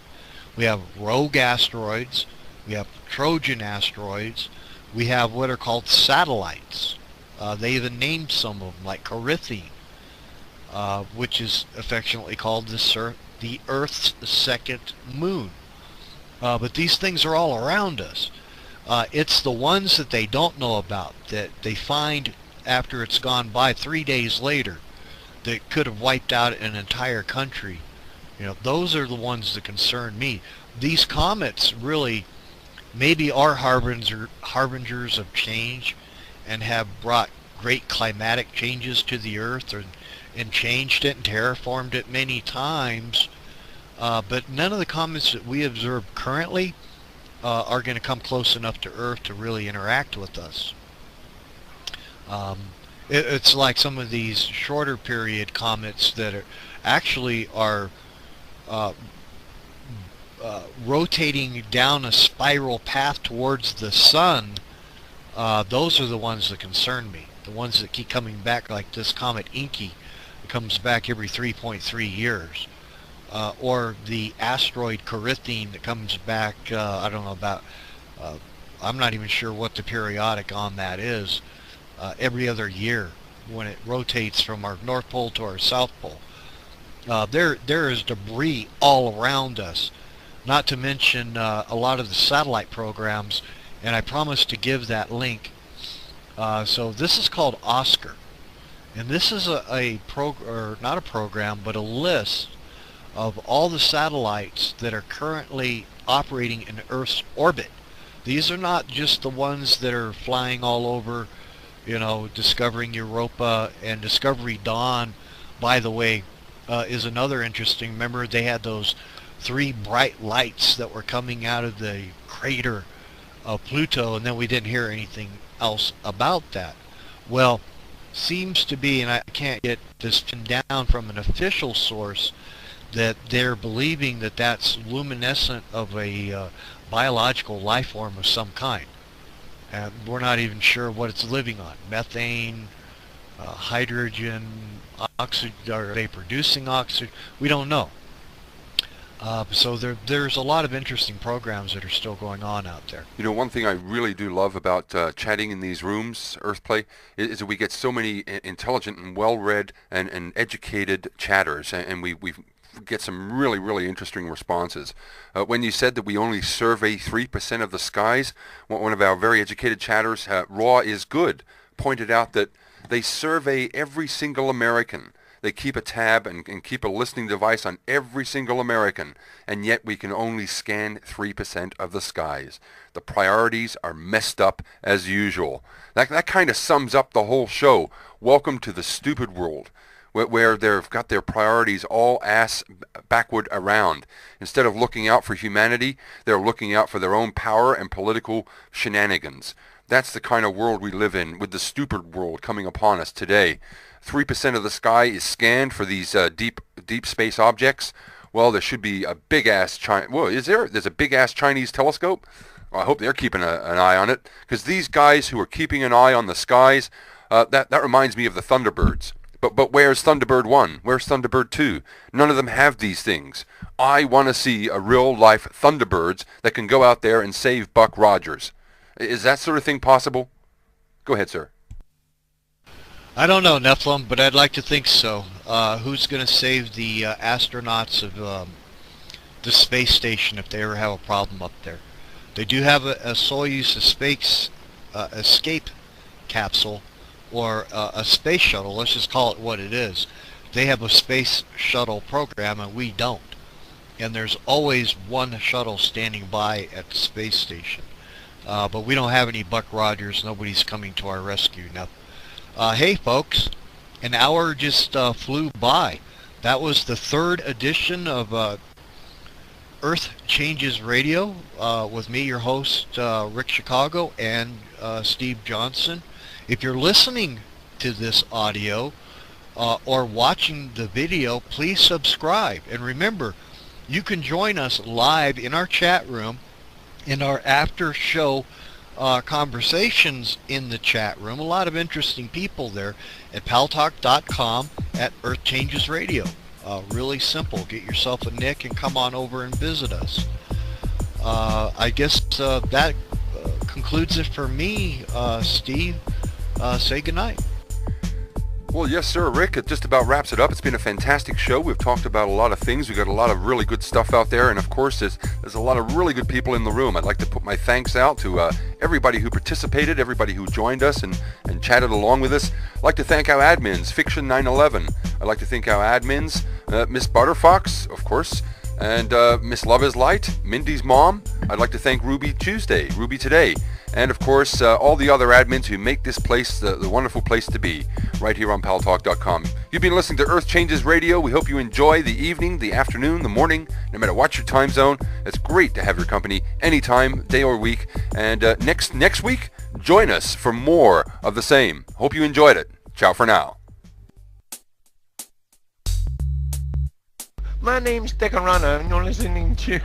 We have rogue asteroids, we have Trojan asteroids, we have what are called satellites. They even named some of them, like Caffeine, which is affectionately called the Earth's second moon. But these things are all around us. It's the ones that they don't know about that they find after it's gone by 3 days later that could have wiped out an entire country. You know, those are the ones that concern me. These comets really maybe are harbingers of change and have brought great climatic changes to the Earth and changed it and terraformed it many times. But none of the comets that we observe currently are going to come close enough to Earth to really interact with us. It's like some of these shorter period comets that are actually rotating down a spiral path towards the sun. Those are the ones that concern me. The ones that keep coming back, like this comet Inky, that comes back every 3.3 years. Or the asteroid Caffeine that comes back, I don't know about, I'm not even sure what the periodic on that is, every other year when it rotates from our North Pole to our South Pole. There is debris all around us, not to mention a lot of the satellite programs, and I promised to give that link. So this is called Oscar, and this is not a program, but a list of all the satellites that are currently operating in Earth's orbit. These are not just the ones that are flying all over, you know, discovering Europa, and Discovery Dawn, by the way, is another interesting. Remember, they had those 3 bright lights that were coming out of the crater of Pluto, and then we didn't hear anything else about that. Well, seems to be, and I can't get this pinned down from an official source, that they're believing that that's luminescent of a biological life form of some kind. And we're not even sure what it's living on. Methane, hydrogen, oxygen, are they producing oxygen? We don't know. So there's a lot of interesting programs that are still going on out there. You know, one thing I really do love about chatting in these rooms, Earthplay, is that we get so many intelligent and well-read and educated chatters, and we get some really, really interesting responses. When you said that we only survey 3% of the skies, one of our very educated chatters, Raw is Good, pointed out that they survey every single American. They keep a tab and keep a listening device on every single American, and yet we can only scan 3% of the skies. The priorities are messed up as usual. That kind of sums up the whole show. Welcome to the stupid world, where they've got their priorities all ass backward around. Instead of looking out for humanity, they're looking out for their own power and political shenanigans. That's the kind of world we live in, with the stupid world coming upon us today. 3% of the sky is scanned for these deep space objects. Well, there should be a big-ass there's a big-ass Chinese telescope? Well, I hope they're keeping an eye on it, because these guys who are keeping an eye on the skies, that reminds me of the Thunderbirds. But where's Thunderbird 1? Where's Thunderbird 2? None of them have these things. I want to see a real-life Thunderbirds that can go out there and save Buck Rogers. Is that sort of thing possible? Go ahead, sir. I don't know, Nephilim, but I'd like to think so. Who's going to save the astronauts of the space station if they ever have a problem up there? They do have a Soyuz escape capsule, or a space shuttle. Let's just call it what it is. They have a space shuttle program, and we don't. And there's always one shuttle standing by at the space station. But we don't have any Buck Rogers. Nobody's coming to our rescue now. Hey folks, an hour just flew by. That was the 3rd edition of Earth Changes Radio with me, your host, Rick Chicago, and Steve Johnson. If you're listening to this audio or watching the video, please subscribe. And remember, you can join us live in our chat room, in our after show conversations in the chat room. A lot of interesting people there at paltalk.com, at EarthChangesRadio. Really simple. Get yourself a nick and come on over and visit us. I guess that concludes it for me. Steve, say goodnight. Well, yes, sir, Rick. It just about wraps it up. It's been a fantastic show. We've talked about a lot of things. We've got a lot of really good stuff out there. And, of course, there's a lot of really good people in the room. I'd like to put my thanks out to everybody who participated, everybody who joined us and chatted along with us. I'd like to thank our admins, Fiction 911. I'd like to thank our admins, Miss Butterfox, of course, and Miss Love is Light, Mindy's mom. I'd like to thank Ruby Today. And, of course, all the other admins who make this place the wonderful place to be, right here on paltalk.com. You've been listening to Earth Changes Radio. We hope you enjoy the evening, the afternoon, the morning, no matter what your time zone. It's great to have your company anytime, day or week. And next week, join us for more of the same. Hope you enjoyed it. Ciao for now. My name's Decorano, and you're listening to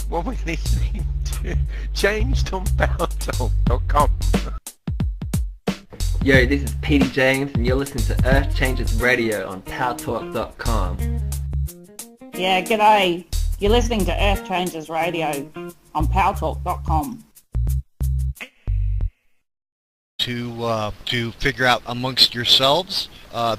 what we're listening to. Changed on paltalk.com. Yo, this is Petey James, and you're listening to Earth Changes Radio on paltalk.com. Yeah, g'day. You're listening to Earth Changes Radio on paltalk.com. To figure out amongst yourselves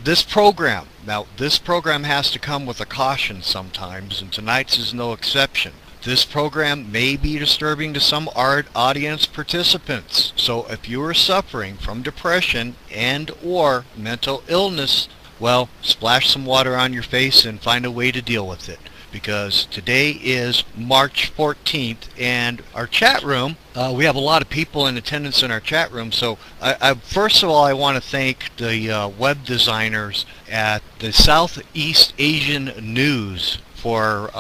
this program. Now, this program has to come with a caution sometimes, and tonight's is no exception. This program may be disturbing to some audience participants. So if you are suffering from depression and or mental illness, well, splash some water on your face and find a way to deal with it. Because today is March 14th, and our chat room, we have a lot of people in attendance in our chat room. So first of all, I want to thank the web designers at the Southeast Asian News for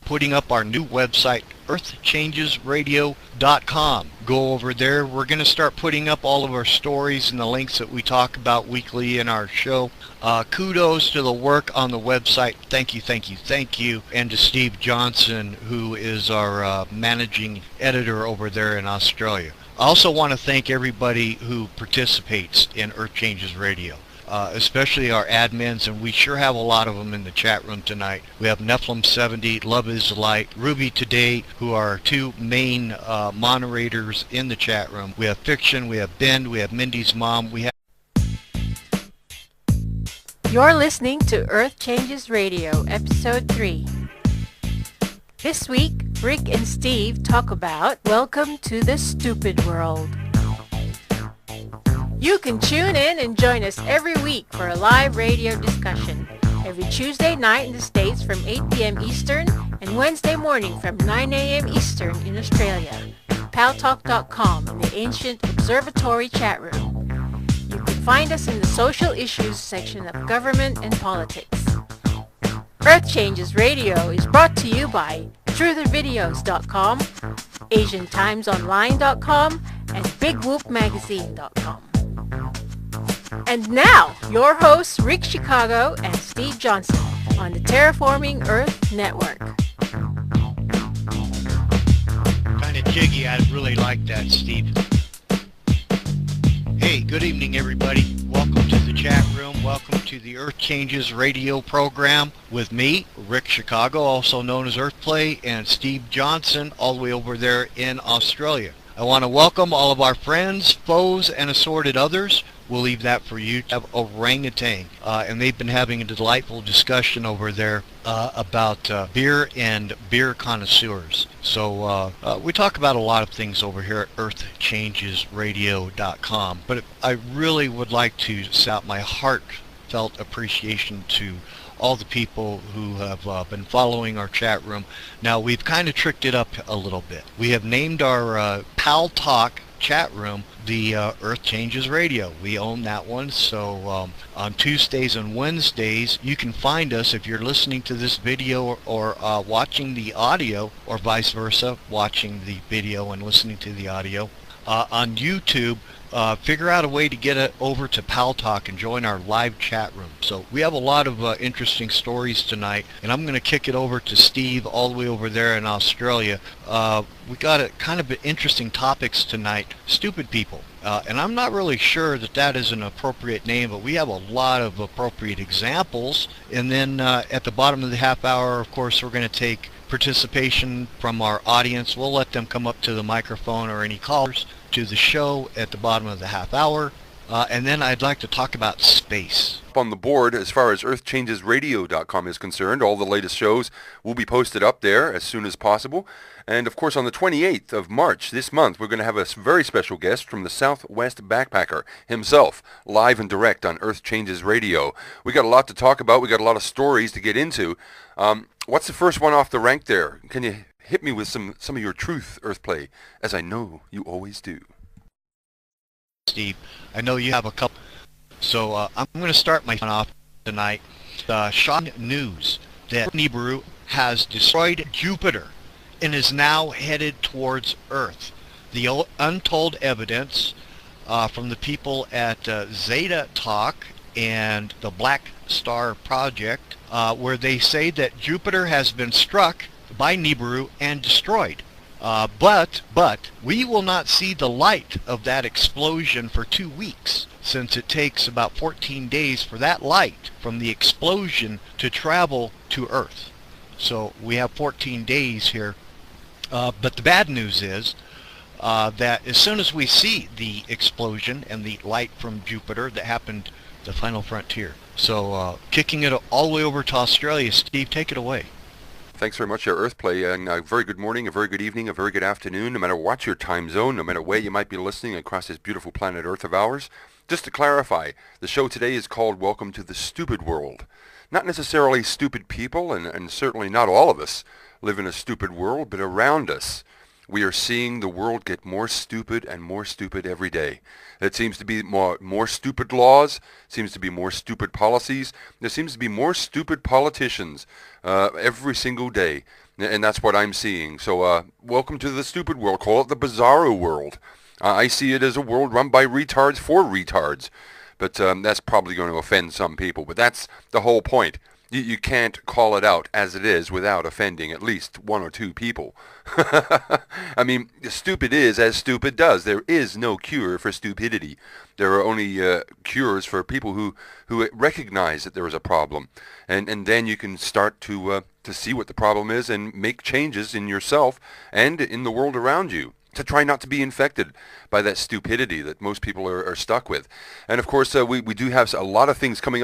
putting up our new website, EarthChangesRadio.com. Go over there. We're going to start putting up all of our stories and the links that we talk about weekly in our show. Kudos to the work on the website. Thank you. And to Steve Johnson, who is our managing editor over there in Australia. I also want to thank everybody who participates in Earth Changes Radio. Especially our admins, and we sure have a lot of them in the chat room tonight. We have Nephilim70, Love is Light, Ruby Today, who are our two main moderators in the chat room. We have Fiction, we have Ben, we have Mindy's mom, we have... You're listening to Earth Changes Radio, Episode 3. This week, Rick and Steve talk about Welcome to the Stupid World. You can tune in and join us every week for a live radio discussion. Every Tuesday night in the States from 8 p.m. Eastern and Wednesday morning from 9 a.m. Eastern in Australia. paltalk.com in the Ancient Observatory chat room. You can find us in the Social Issues section of Government and Politics. Earth Changes Radio is brought to you by TruthOrVideos.com, AsianTimesOnline.com, and BigWhoopMagazine.com. And now, your hosts Rick Chicago and Steve Johnson on the Terraforming Earth Network. Kind of jiggy. I really like that, Steve. Hey, good evening, everybody. Welcome to the chat room. Welcome to the Earth Changes Radio program with me, Rick Chicago, also known as Earthplay, and Steve Johnson, all the way over there in Australia. I want to welcome all of our friends, foes, and assorted others. We'll leave that for you to have orangutan. And they've been having a delightful discussion over there about beer and beer connoisseurs. So we talk about a lot of things over here at EarthChangesRadio.com. But I really would like to shout my heartfelt appreciation to all the people who have been following our chat room. Now, we've kind of tricked it up a little bit. We have named our Pal Talk chat room the Earth Changes Radio. We own that one, so on Tuesdays and Wednesdays you can find us if you're listening to this video or watching the audio, or vice versa, watching the video and listening to the audio on YouTube. Figure out a way to get it over to Pal Talk and join our live chat room. So we have a lot of interesting stories tonight, and I'm going to kick it over to Steve all the way over there in Australia. We got a kind of interesting topics tonight. Stupid people. And I'm not really sure that that is an appropriate name, but we have a lot of appropriate examples. And then at the bottom of the half hour, of course, we're going to take participation from our audience. We'll let them come up to the microphone, or any callers to the show at the bottom of the half hour. And then I'd like to talk about space. On the board, as far as EarthChangesRadio.com is concerned, all the latest shows will be posted up there as soon as possible. And of course, on the 28th of March this month, we're going to have a very special guest from the Southwest Backpacker himself, live and direct on Earth Changes Radio. We got a lot to talk about. We got a lot of stories to get into. What's the first one off the rank there? Can you hit me with some of your truth, Earthplay, as I know you always do? Steve, I know you have a couple. So I'm going to start my off tonight. Shocking news that Nibiru has destroyed Jupiter and is now headed towards Earth. The untold evidence from the people at Zeta Talk and the Black Star Project, where they say that Jupiter has been struck by Nibiru and destroyed. But we will not see the light of that explosion for 2 weeks, since it takes about 14 days for that light from the explosion to travel to Earth. So we have 14 days here. But the bad news is that as soon as we see the explosion and the light from Jupiter that happened, the final frontier. So kicking it all the way over to Australia, Steve, take it away. Thanks very much, Earthplay, and a very good morning, a very good evening, a very good afternoon, no matter what your time zone, no matter where you might be listening across this beautiful planet Earth of ours. Just to clarify, the show today is called Welcome to the Stupid World. Not necessarily stupid people, and certainly not all of us live in a stupid world, but around us, we are seeing the world get more stupid and more stupid every day. It seems to be more stupid laws, seems to be more stupid policies, there seems to be more stupid politicians every single day, and that's what I'm seeing. So welcome to the stupid world. Call it the bizarro world. I see it as a world run by retards for retards, but that's probably going to offend some people, but that's the whole point. You can't call it out as it is without offending at least one or two people. I mean, stupid is as stupid does. There is no cure for stupidity. There are only cures for people who recognize that there is a problem. And then you can start to see what the problem is and make changes in yourself and in the world around you, to try not to be infected by that stupidity that most people are stuck with. And of course, we do have a lot of things coming up